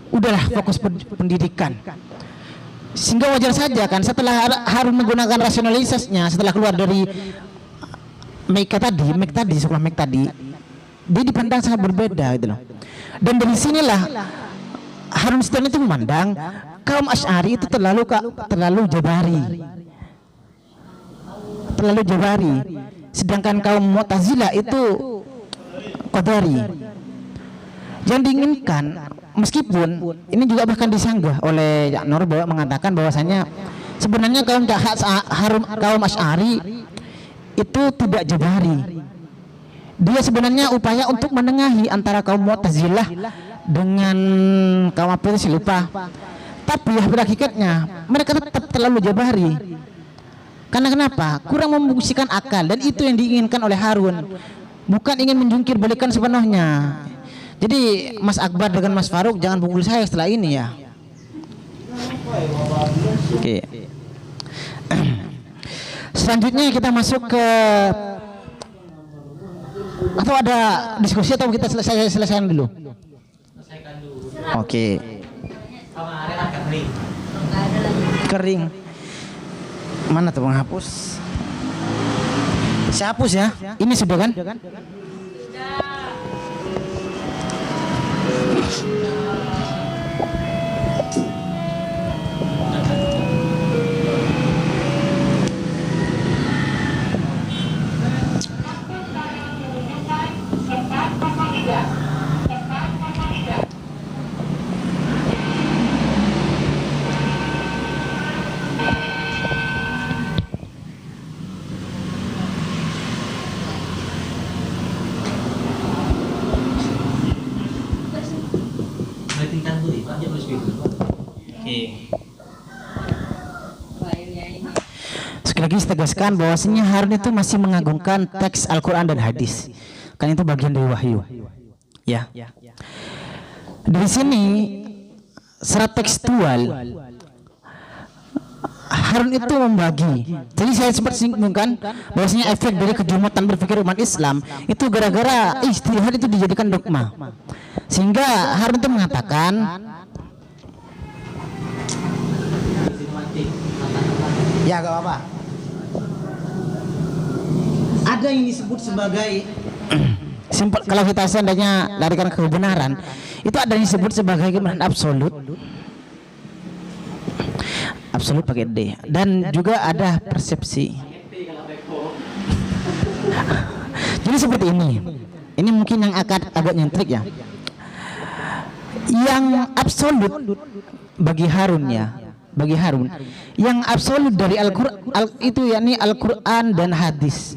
Udahlah, fokus pendidikan. Sehingga wajar saja kan setelah Harun menggunakan rasionalitasnya, setelah keluar dari Mek tadi, dia dipandang sangat berbeda gitu loh. Dan dari sinilah Harun Nasution itu memandang kaum Asy'ari itu terlalu Jabari. Sedangkan kaum Mu'tazilah itu Qadari. Yang diinginkan, meskipun ini juga bahkan disanggah oleh Cak Nur mengatakan bahwasanya sebenarnya kaum Asy'ari itu tidak Jabari. Dia sebenarnya upaya untuk menengahi antara kaum Mu'tazilah dengan kaum apa itu, saya lupa. Tapi ya pada hakikatnya mereka tetap terlalu Jabari. Karena kenapa? Kurang membuktikan akal, dan itu yang diinginkan oleh Harun. Bukan ingin menjungkir balikan sepenuhnya. Jadi Mas Akbar dengan Mas Faruk jangan pukul saya setelah ini ya. Oke. Selanjutnya kita masuk ke, atau ada diskusi atau kita selesaikan dulu? Selesaikan dulu. Oke. Sama area kering. Kering. Mana tuh penghapus? Saya hapus ya. Ini sudah kan? Sekali lagi saya tegaskan bahwasanya Harun itu masih mengagungkan teks Al-Quran dan hadis, kan itu bagian dari wahyu. Ya. Dari sini secara tekstual Harun itu membagi. Jadi saya sempat singgungkan bahwasanya efek dari kejumutan berpikir umat Islam itu gara-gara ijtihad itu dijadikan dogma. Sehingga Harun itu mengatakan ya gak apa-apa. Ada yang disebut sebagai simpel, kalau kita seandainya larikan ke kebenaran, itu ada yang disebut sebagai kebenaran absolut. Absolut pakai D. Dan juga ada persepsi. Jadi seperti ini. Ini mungkin yang agak nyentrik ya. Yang absolut bagi Harun ya. Bagi Harun, yang absolut dari Al-Qur'an itu yakni Al-Qur'an dan hadis.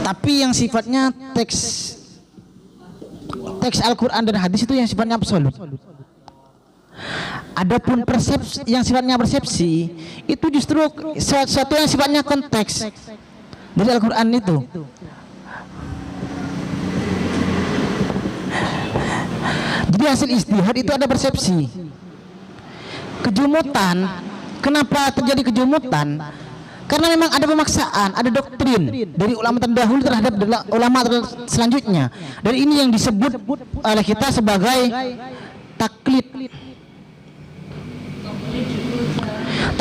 Tapi yang sifatnya teks Al-Qur'an dan hadis itu yang sifatnya absolut. Adapun persepsi yang sifatnya persepsi itu justru sesuatu yang sifatnya konteks dari Al-Qur'an itu. Jadi hasil ijtihad itu ada persepsi. Kejumutan, kenapa terjadi kejumutan? Karena memang ada pemaksaan, ada doktrin dari ulama terdahulu terhadap ulama selanjutnya. Dan ini yang disebut oleh kita sebagai taklid.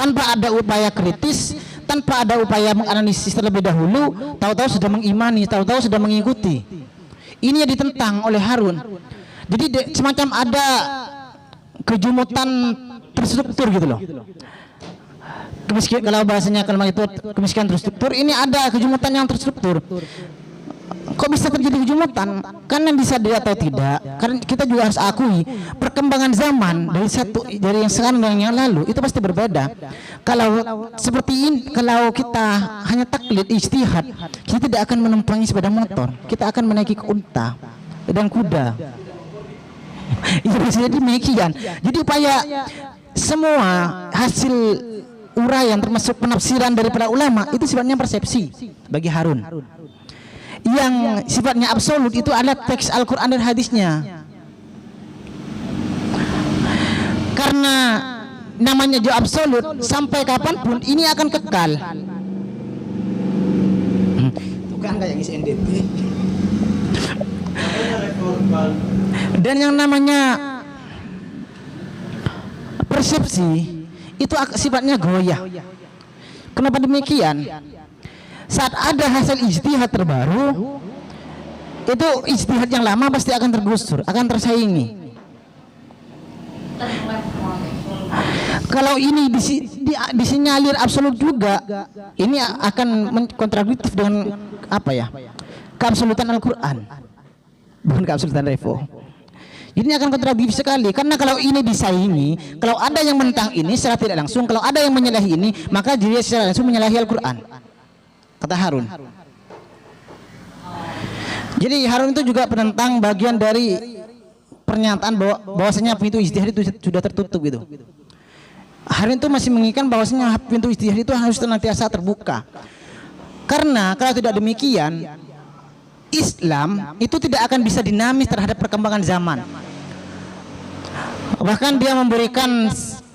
Tanpa ada upaya kritis, tanpa ada upaya menganalisis terlebih dahulu, tahu-tahu sudah mengimani, tahu-tahu sudah mengikuti. Ini yang ditentang oleh Harun. Jadi semacam ada kejumutan terstruktur gitu loh. Kemiskinan, kalau bahasanya kalau itu kemiskinan terstruktur, ini ada kejumutan yang terstruktur. Kok bisa terjadi kejumutan? Karena bisa dilihat atau tidak. Karena kita juga harus akui perkembangan zaman dari yang sekarang dan yang lalu itu pasti berbeda. Kalau seperti ini, kalau kita hanya taklid ijtihad, kita tidak akan menumpangi sepeda motor. Kita akan menaiki unta dan kuda. Itu bisa demikian. Jadi upaya semua hasil uraian termasuk penafsiran dari para ulama itu sifatnya persepsi bagi Harun. Yang sifatnya absolut itu adalah teks Al-Qur'an dan hadisnya. Karena namanya juga absolut, sampai kapanpun ini akan kekal. Bukan kayak ngisi NDT. Dan yang namanya persepsi itu sifatnya goyah. Kenapa demikian? Saat ada hasil ijtihad terbaru, itu ijtihad yang lama pasti akan tergusur, akan tersaingi. Kalau ini disinyalir absolut juga, ini akan kontradiktif dengan apa ya? Keabsolutan Al-Qur'an. Bukan keabsolutan Revo. Ini akan kontradiktif sekali, karena kalau ini disaingi, kalau ada yang menentang ini secara tidak langsung, kalau ada yang menyalahi ini, maka dia secara langsung menyalahi Al-Qur'an. Kata Harun. Jadi Harun itu juga penentang bagian dari pernyataan bahwasanya pintu ijtihad itu sudah tertutup gitu. Harun itu masih menginginkan bahwasanya pintu ijtihad itu harus senantiasa terbuka. Karena kalau tidak demikian, Islam itu tidak akan bisa dinamis terhadap perkembangan zaman. Bahkan dia memberikan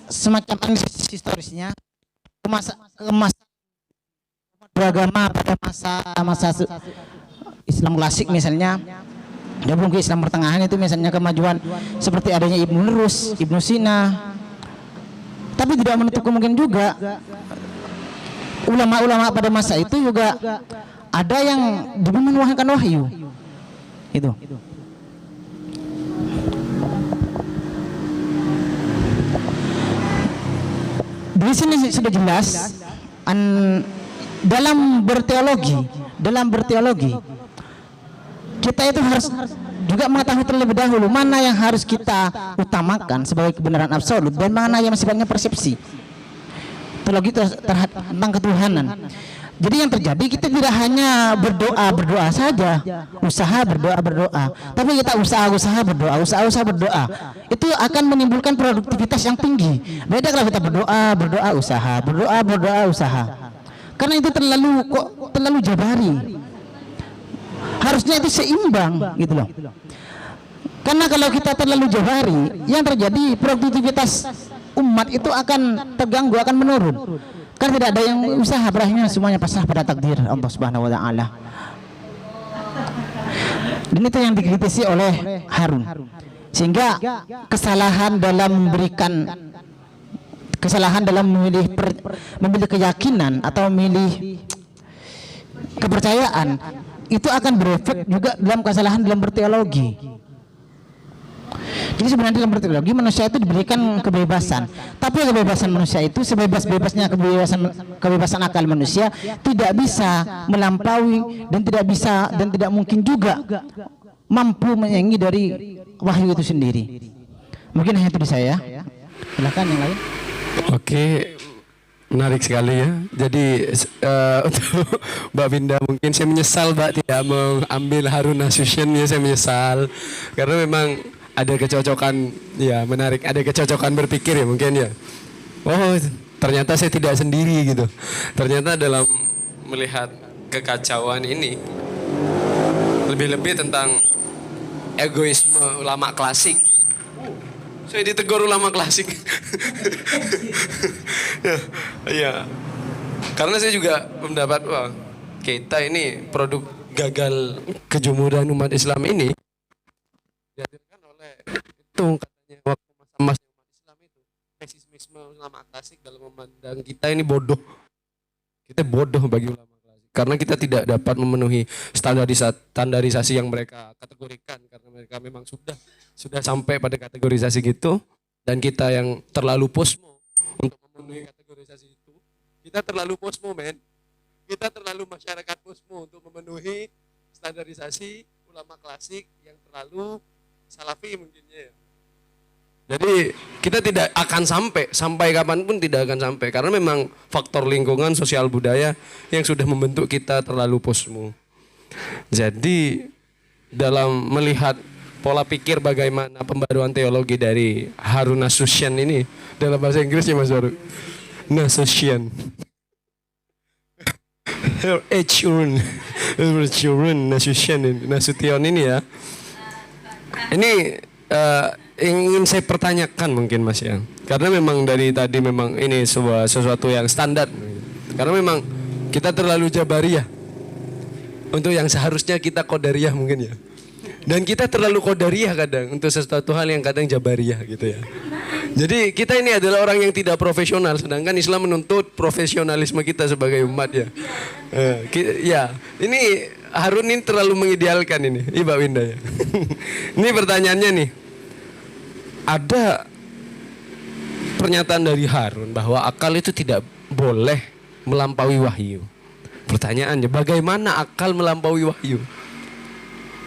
semacam analisis historisnya beragama pada masa Islam klasik misalnya, gabung ke Islam pertengahan itu misalnya kemajuan seperti adanya Ibnu Rus, Ibnu Sina. Tapi tidak menutup kemungkinan juga ulama-ulama pada masa itu juga ada yang menuangkan wahyu. Itu. Di sini sudah jelas dalam berteologi kita itu harus juga mengetahui terlebih dahulu mana yang harus kita utamakan sebagai kebenaran absolut dan mana yang sifatnya persepsi. Teologi tentang ketuhanan. Jadi yang terjadi kita tidak hanya berdoa saja, usaha berdoa, tapi kita usaha berdoa. Itu akan menimbulkan produktivitas yang tinggi. Beda kalau kita berdoa usaha. Karena itu terlalu jabari. Harusnya itu seimbang gitu loh. Karena kalau kita terlalu jabari, yang terjadi produktivitas umat itu akan terganggu, akan menurun. Kan tidak ada yang usaha, berakhirnya semuanya pasrah pada takdir Allah Subhanahu wa taala. Dan itu yang dikritisi oleh Harun. Sehingga kesalahan dalam memilih keyakinan atau memilih kepercayaan itu akan berefek juga dalam kesalahan dalam berteologi. Jadi sebenarnya dalam berteologi manusia itu diberikan kebebasan, tapi kebebasan manusia itu sebebas-bebasnya kebebasan akal manusia tidak bisa melampaui dan tidak mungkin juga mampu menyaingi dari wahyu itu sendiri. Mungkin hanya itu dari saya. Silakan yang lain. Oke, menarik sekali ya. Jadi untuk Mbak Winda, mungkin saya menyesal Mbak tidak mengambil Harun Nasution ya, saya menyesal karena memang ada kecocokan ya, menarik, ada kecocokan berpikir ya mungkin ya. Oh, ternyata saya tidak sendiri gitu. Ternyata dalam melihat kekacauan ini lebih-lebih tentang egoisme ulama klasik. Saya ditegur ulama klasik. Ya. Karena saya juga mendapat, wah, kita ini produk gagal kejumudan umat Islam ini dihadirkan oleh itu katanya waktu masa-masa umat Islam itu pesimisme ulama klasik dalam memandang kita ini bodoh. Kita bodoh bagi ulama klasik karena kita tidak dapat memenuhi standarisasi yang mereka kategorikan, karena mereka memang sudah sampai pada kategorisasi gitu, dan kita yang terlalu posmo untuk memenuhi kategorisasi itu. Kita terlalu posmo, men. Kita terlalu masyarakat posmo untuk memenuhi standarisasi ulama klasik yang terlalu salafi mungkinnya ya. Jadi kita tidak akan sampai kapanpun tidak akan sampai, karena memang faktor lingkungan, sosial, budaya yang sudah membentuk kita terlalu posmo. Jadi dalam melihat pola pikir bagaimana pembaruan teologi dari Harun Nasution ini, dalam bahasa Inggrisnya Mas Baru, Nasution, Nasution ini ya, ini ingin saya pertanyakan mungkin Mas ya, karena memang dari tadi memang ini sesuatu yang standar, karena memang kita terlalu jabariyah untuk yang seharusnya kita qadariyah mungkin ya. Dan kita terlalu qadariyah kadang untuk sesuatu hal yang kadang jabariyah gitu ya. Jadi kita ini adalah orang yang tidak profesional, sedangkan Islam menuntut profesionalisme kita sebagai umat ya. Ya, ini Harun ini terlalu mengidealkan ini, Mbak Winda ya. Ini pertanyaannya nih, ada pernyataan dari Harun bahwa akal itu tidak boleh melampaui wahyu. Pertanyaannya, bagaimana akal melampaui wahyu?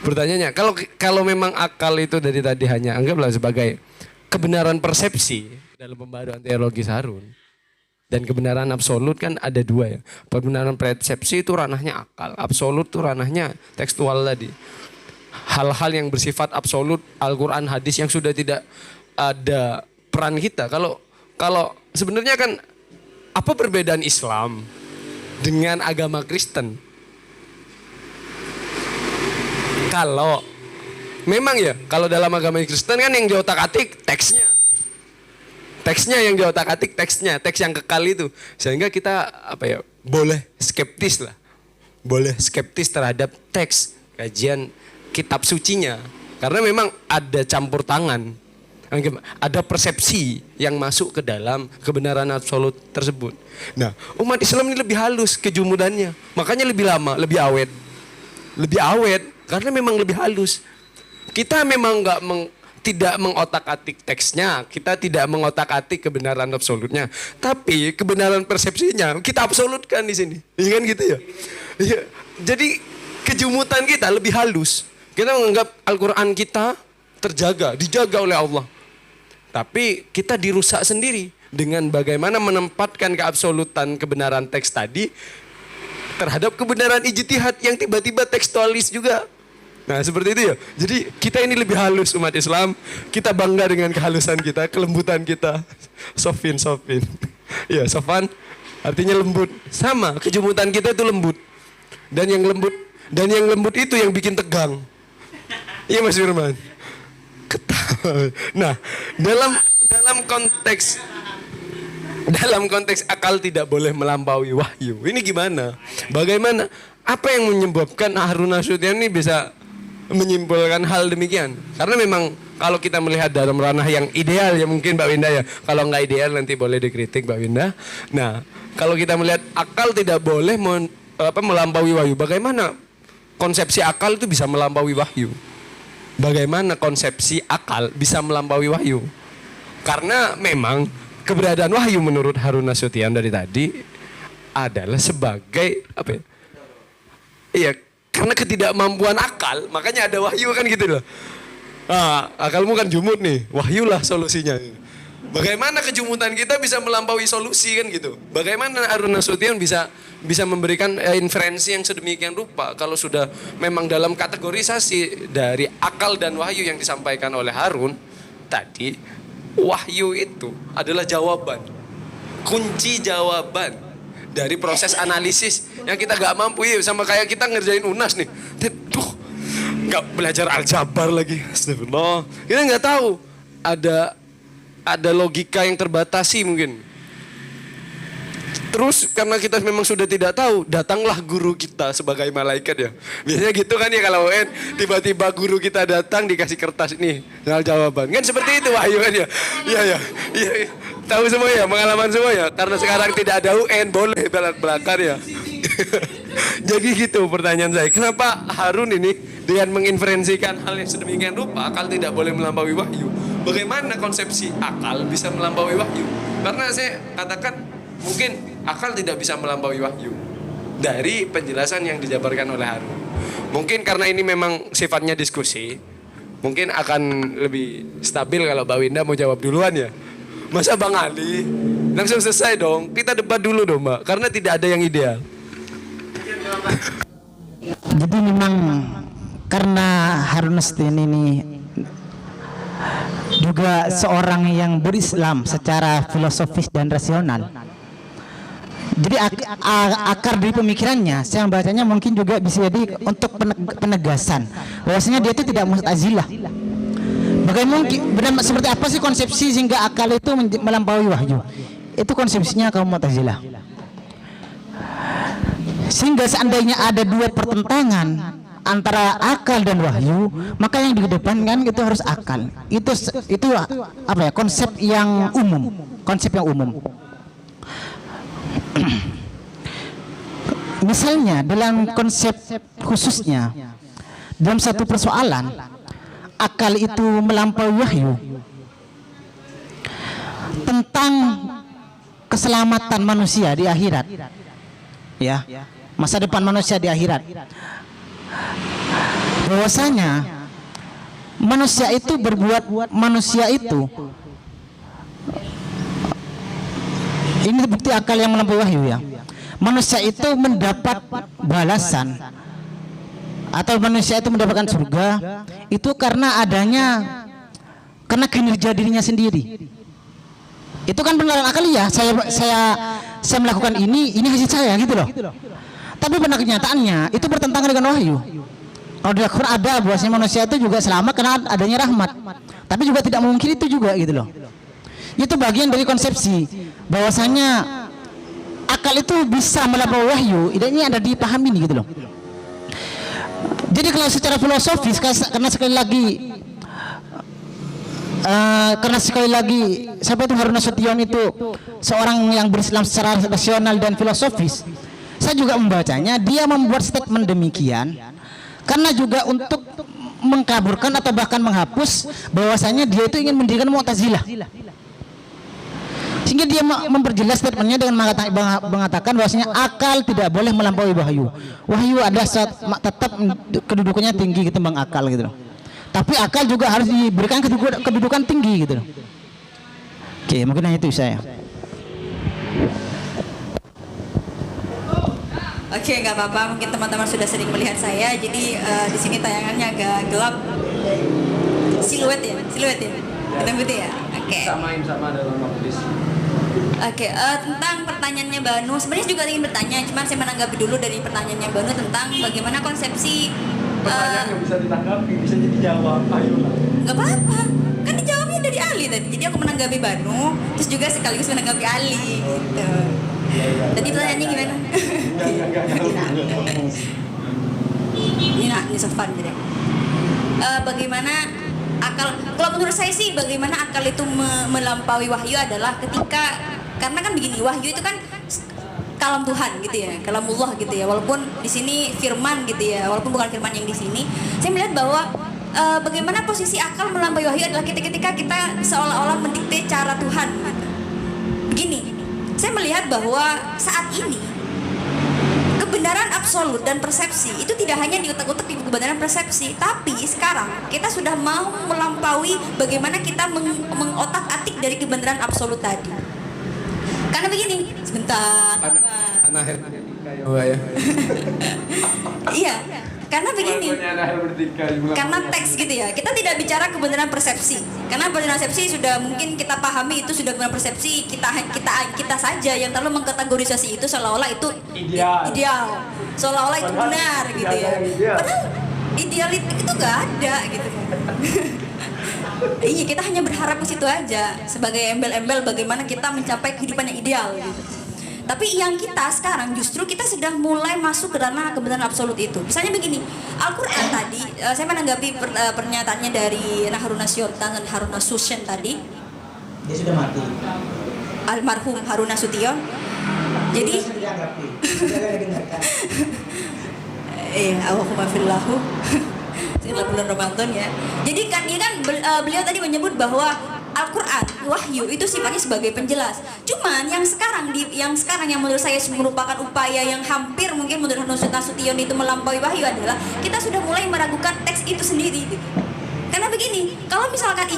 Pertanyaannya, kalau memang akal itu dari tadi hanya anggaplah sebagai kebenaran persepsi dalam pembaruan teologi Harun, dan kebenaran absolut kan ada dua ya. Kebenaran persepsi itu ranahnya akal, absolut itu ranahnya tekstual tadi. Hal-hal yang bersifat absolut, Al-Quran, hadis yang sudah tidak ada peran kita. Kalau sebenarnya kan apa perbedaan Islam dengan agama Kristen? Kalau memang ya, kalau dalam agama Kristen kan yang diotak-atik teksnya yang diotak-atik teksnya, teks yang kekal itu, sehingga kita boleh skeptis terhadap teks kajian kitab sucinya, karena memang ada campur tangan, ada persepsi yang masuk ke dalam kebenaran absolut tersebut. Nah, umat Islam ini lebih halus kejumudannya, makanya lebih lama, lebih awet, karena memang lebih halus. Kita memang tidak mengotak-atik teksnya, kita tidak mengotak-atik kebenaran absolutnya, tapi kebenaran persepsinya kita absolutkan di sini, kan gitu ya. Jadi kejumutan kita lebih halus. Kita menganggap Al-Quran kita dijaga oleh Allah, tapi kita dirusak sendiri dengan bagaimana menempatkan keabsolutan kebenaran teks tadi terhadap kebenaran ijtihad yang tiba-tiba tekstualis juga. Nah seperti itu ya. Jadi kita ini lebih halus umat Islam. Kita bangga dengan kehalusan kita, kelembutan kita. Sofin. Ya Sofan. Artinya lembut. Sama, kejumutan kita itu lembut. Dan yang lembut itu yang bikin tegang. Iya Mas Firman. Ketawa. Nah, dalam konteks akal tidak boleh melampaui wahyu. Ini gimana? Bagaimana? Apa yang menyebabkan Harun Nasution ini bisa menyimpulkan hal demikian? Karena memang kalau kita melihat dalam ranah yang ideal ya mungkin Mbak Winda ya. Kalau nggak ideal nanti boleh dikritik Mbak Winda. Nah, kalau kita melihat akal tidak boleh melampaui wahyu. Bagaimana konsepsi akal itu bisa melampaui wahyu? Bagaimana konsepsi akal bisa melampaui wahyu? Karena memang keberadaan wahyu menurut Harun Nasution dari tadi adalah sebagai apa ya? Iya, karena ketidakmampuan akal, makanya ada wahyu kan gitu loh. Akalmu kan jumut nih, wahyulah solusinya. Bagaimana kejumutan kita bisa melampaui solusi kan gitu? Bagaimana Harun Nasution bisa memberikan inferensi yang sedemikian rupa kalau sudah memang dalam kategorisasi dari akal dan wahyu yang disampaikan oleh Harun tadi, wahyu itu adalah jawaban, kunci jawaban dari proses analisis yang kita gak mampu ya, sama kayak kita ngerjain UNAS nih, gak belajar aljabar lagi, astagfirullah, kita nggak tahu ada logika yang terbatasi mungkin. Terus karena kita memang sudah tidak tahu, datanglah guru kita sebagai malaikat ya. Biasanya gitu kan ya kalau UN, tiba-tiba guru kita datang dikasih kertas ini, soal jawaban. Kan seperti itu wahyu kan ya. Iya. Tahu semua ya, pengalaman semua ya. Karena sekarang tidak ada UN, boleh belak-belakan ya. Jadi gitu pertanyaan saya. Kenapa Harun ini dengan menginferensikan hal yang sedemikian rupa, akal tidak boleh melampaui wahyu? Bagaimana konsepsi akal bisa melampaui wahyu? Karena saya katakan mungkin akal tidak bisa melampaui wahyu dari penjelasan yang dijabarkan oleh Harun. Mungkin karena ini memang sifatnya diskusi, mungkin akan lebih stabil kalau Mbak Winda mau jawab duluan ya. Masa Bang Ali langsung selesai dong? Kita debat dulu dong Mbak, karena tidak ada yang ideal. Jadi memang karena Harun Nasution ini juga seorang yang berislam secara filosofis dan rasional. Jadi akar dari pemikirannya, saya membacanya mungkin juga bisa jadi untuk penegasan bahwasanya dia itu tidak Mu'tazilah. Bagaimana mungkin, seperti apa sih konsepsi sehingga akal itu melampaui wahyu? Itu konsepsinya kaum Mu'tazilah. Sehingga seandainya ada dua pertentangan antara akal dan wahyu, maka yang dikedepankan itu harus akal. Itu apa ya? Konsep yang umum. Misalnya dalam konsep khususnya dalam satu persoalan akal itu melampaui wahyu tentang keselamatan manusia di akhirat, ya, masa depan manusia di akhirat. Bahwasanya manusia itu ini bukti akal yang melampaui wahyu ya. Manusia itu mendapat balasan atau manusia itu mendapatkan surga itu karena karena kinerja dirinya sendiri. Itu kan benar akal ya. Saya melakukan ini hasil saya gitu loh. Tapi benar kenyataannya itu bertentangan dengan wahyu. Kalau di Al-Quran ada bahwasanya manusia itu juga selamat karena adanya rahmat. Tapi juga tidak mungkin itu juga gitu loh. Itu bagian dari konsepsi bahwasanya akal itu bisa melampaui wahyu. Ini ada dipahami nih gitu loh. Jadi kalau secara filosofis karena sekali lagi siapa itu Harun Nasution itu seorang yang berislam secara rasional dan filosofis. Saya juga membacanya dia membuat statement demikian karena juga untuk mengkaburkan atau bahkan menghapus bahwasanya dia itu ingin mendirikan Mu'tazilah. Sehingga dia memperjelas statementnya dengan mengatakan bahwasanya akal tidak boleh melampaui wahyu. Wahyu ada tetap kedudukannya tinggi ketimbang akal gitu loh. Tapi akal juga harus diberikan kedudukan tinggi gitu loh. Oke, mungkin hanya itu saya. Oke, nggak apa-apa. Mungkin teman-teman sudah sering melihat saya. Jadi di sini tayangannya agak gelap. Siluet ya. Hitam putih ya. Oke. Samain sama dalam Oke, tentang pertanyaannya Banu, sebenarnya juga ingin bertanya, cuman saya menanggapi dulu dari pertanyaannya Banu tentang bagaimana konsepsi. Pertanyaan nggak bisa ditanggapi, bisa jadi jawab. Ayolah. Nggak apa-apa, kan dijawabnya dari Ali tadi. Jadi aku menanggapi Banu, terus juga sekaligus menanggapi Ali. Gitu. Tadi pertanyaannya gimana? Ini Sofan jadi. Bagaimana akal? Kalau menurut saya sih, bagaimana akal itu melampaui wahyu adalah ketika, karena kan begini, wahyu itu kan kalam Tuhan gitu ya, kalamullah gitu ya. Walaupun di sini firman gitu ya, walaupun bukan firman yang di sini, saya melihat bahwa bagaimana posisi akal melampaui wahyu adalah ketika kita seolah-olah mendikte cara Tuhan. Gitu. Begini, saya melihat bahwa saat ini kebenaran absolut dan persepsi itu tidak hanya diutak-utak di kebenaran persepsi, tapi sekarang kita sudah mau melampaui bagaimana kita mengotak-atik dari kebenaran absolut tadi. Karena begini, sebentar. Iya, karena begini. Karena teks gitu ya, kita tidak bicara kebenaran persepsi. Karena kebenaran persepsi sudah mungkin kita pahami, itu sudah kebenaran persepsi kita saja yang terlalu mengkategorisasi itu seolah-olah itu ideal. Seolah-olah itu benar gitu ya. Padahal ideal itu gak ada gitu. Iya, kita hanya berharap ke situ aja sebagai embel-embel bagaimana kita mencapai kehidupan yang ideal gitu. Tapi yang kita sekarang justru kita sudah mulai masuk ke ranah kebenaran absolut itu. Misalnya begini, Al-Quran tadi, saya menanggapi pernyataannya dari Harun Nasution dan Harun Nasution tadi. Dia sudah mati. Almarhum Harun Nasution. Jadi, Allahumma fillahu. Setelah bulan Ramadan ya. Jadi kan dia kan beliau tadi menyebut bahwa Al-Quran, wahyu itu sifatnya sebagai penjelas. Cuman yang sekarang yang menurut saya merupakan upaya yang hampir mungkin menurut Nasution itu melampaui wahyu adalah kita sudah mulai meragukan teks itu sendiri gitu. Karena begini, kalau misalkan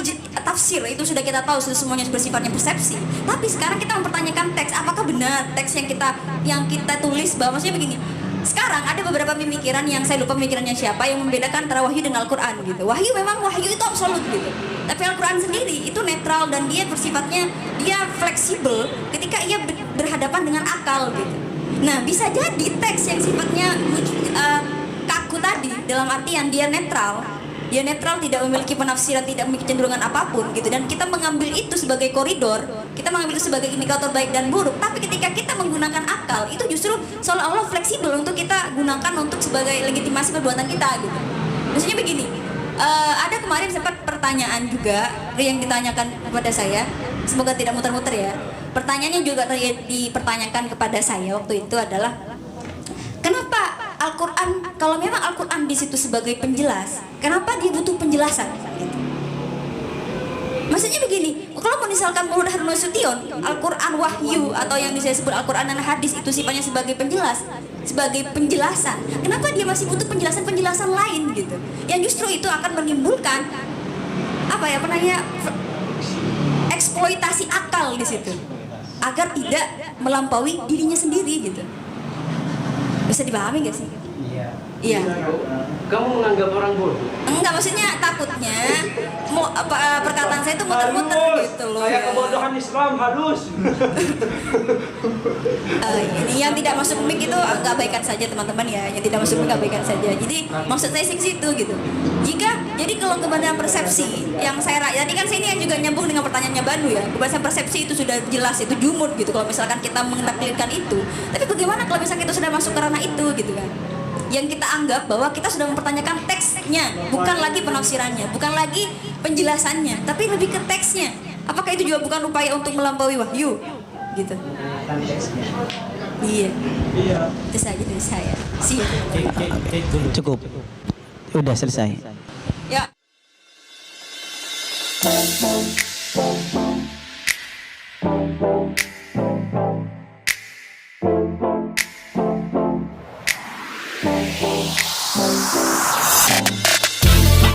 tafsir itu sudah kita tahu sudah semuanya bersifatnya persepsi, tapi sekarang kita mempertanyakan teks, apakah benar teks yang kita tulis bahwa maksudnya begini. Sekarang ada beberapa pemikiran yang saya lupa pemikirannya siapa yang membedakan antara wahyu dengan Al-Quran gitu. Wahyu itu absolut gitu. Tapi Al-Quran sendiri itu netral dan dia bersifatnya dia fleksibel ketika ia berhadapan dengan akal gitu. Nah, bisa jadi teks yang sifatnya kaku tadi dalam artian dia netral tidak memiliki penafsiran, tidak memiliki kecenderungan apapun gitu, dan kita mengambil itu sebagai koridor, kita mengambil itu sebagai indikator baik dan buruk. Tapi ketika kita menggunakan akal, itu justru seolah-olah fleksibel untuk kita gunakan untuk sebagai legitimasi perbuatan kita gitu. Maksudnya begini, ada kemarin sempat pertanyaan juga yang ditanyakan kepada saya, semoga tidak muter-muter ya. Pertanyaannya juga dipertanyakan kepada saya waktu itu adalah, kenapa Al-Quran, kalau memang Al-Quran di situ sebagai penjelas, kenapa dia butuh penjelasan? Gitu. Maksudnya begini, kalau misalkan menurut Harun Nasution, Al-Quran wahyu atau yang disebut Al-Quran dan hadis itu sifatnya sebagai penjelas, sebagai penjelasan, kenapa dia masih butuh penjelasan-penjelasan lain gitu? Yang justru itu akan menimbulkan eksploitasi akal di situ, agar tidak melampaui dirinya sendiri gitu. Bisa dipahami gak sih? Iya. Kamu menganggap orang bodoh? Enggak, maksudnya takutnya perkataan saya itu muter-muter gitu loh. Kayak kebodohan Islam halus. Ini yang tidak masuk mic itu agak abaikan saja teman-teman ya. Yang tidak masuk mic abaikan saja. Jadi maksud saya sih situ gitu. Jadi kalau kebenaran persepsi yang saya tadi kan saya ini yang juga nyambung dengan pertanyaannya Banu ya. Kebenaran persepsi itu sudah jelas, itu jumud gitu kalau misalkan kita menaklirkan itu. Tapi bagaimana kalau misalkan kita sudah masuk ke ranah itu gitu kan? Yang kita anggap bahwa kita sudah mempertanyakan teksnya, bukan lagi penafsirannya, bukan lagi penjelasannya, tapi lebih ke teksnya. Apakah itu juga bukan upaya untuk melampaui wahyu? Gitu. Iya. Itu saja dari saya. Cukup. Udah selesai. Ya.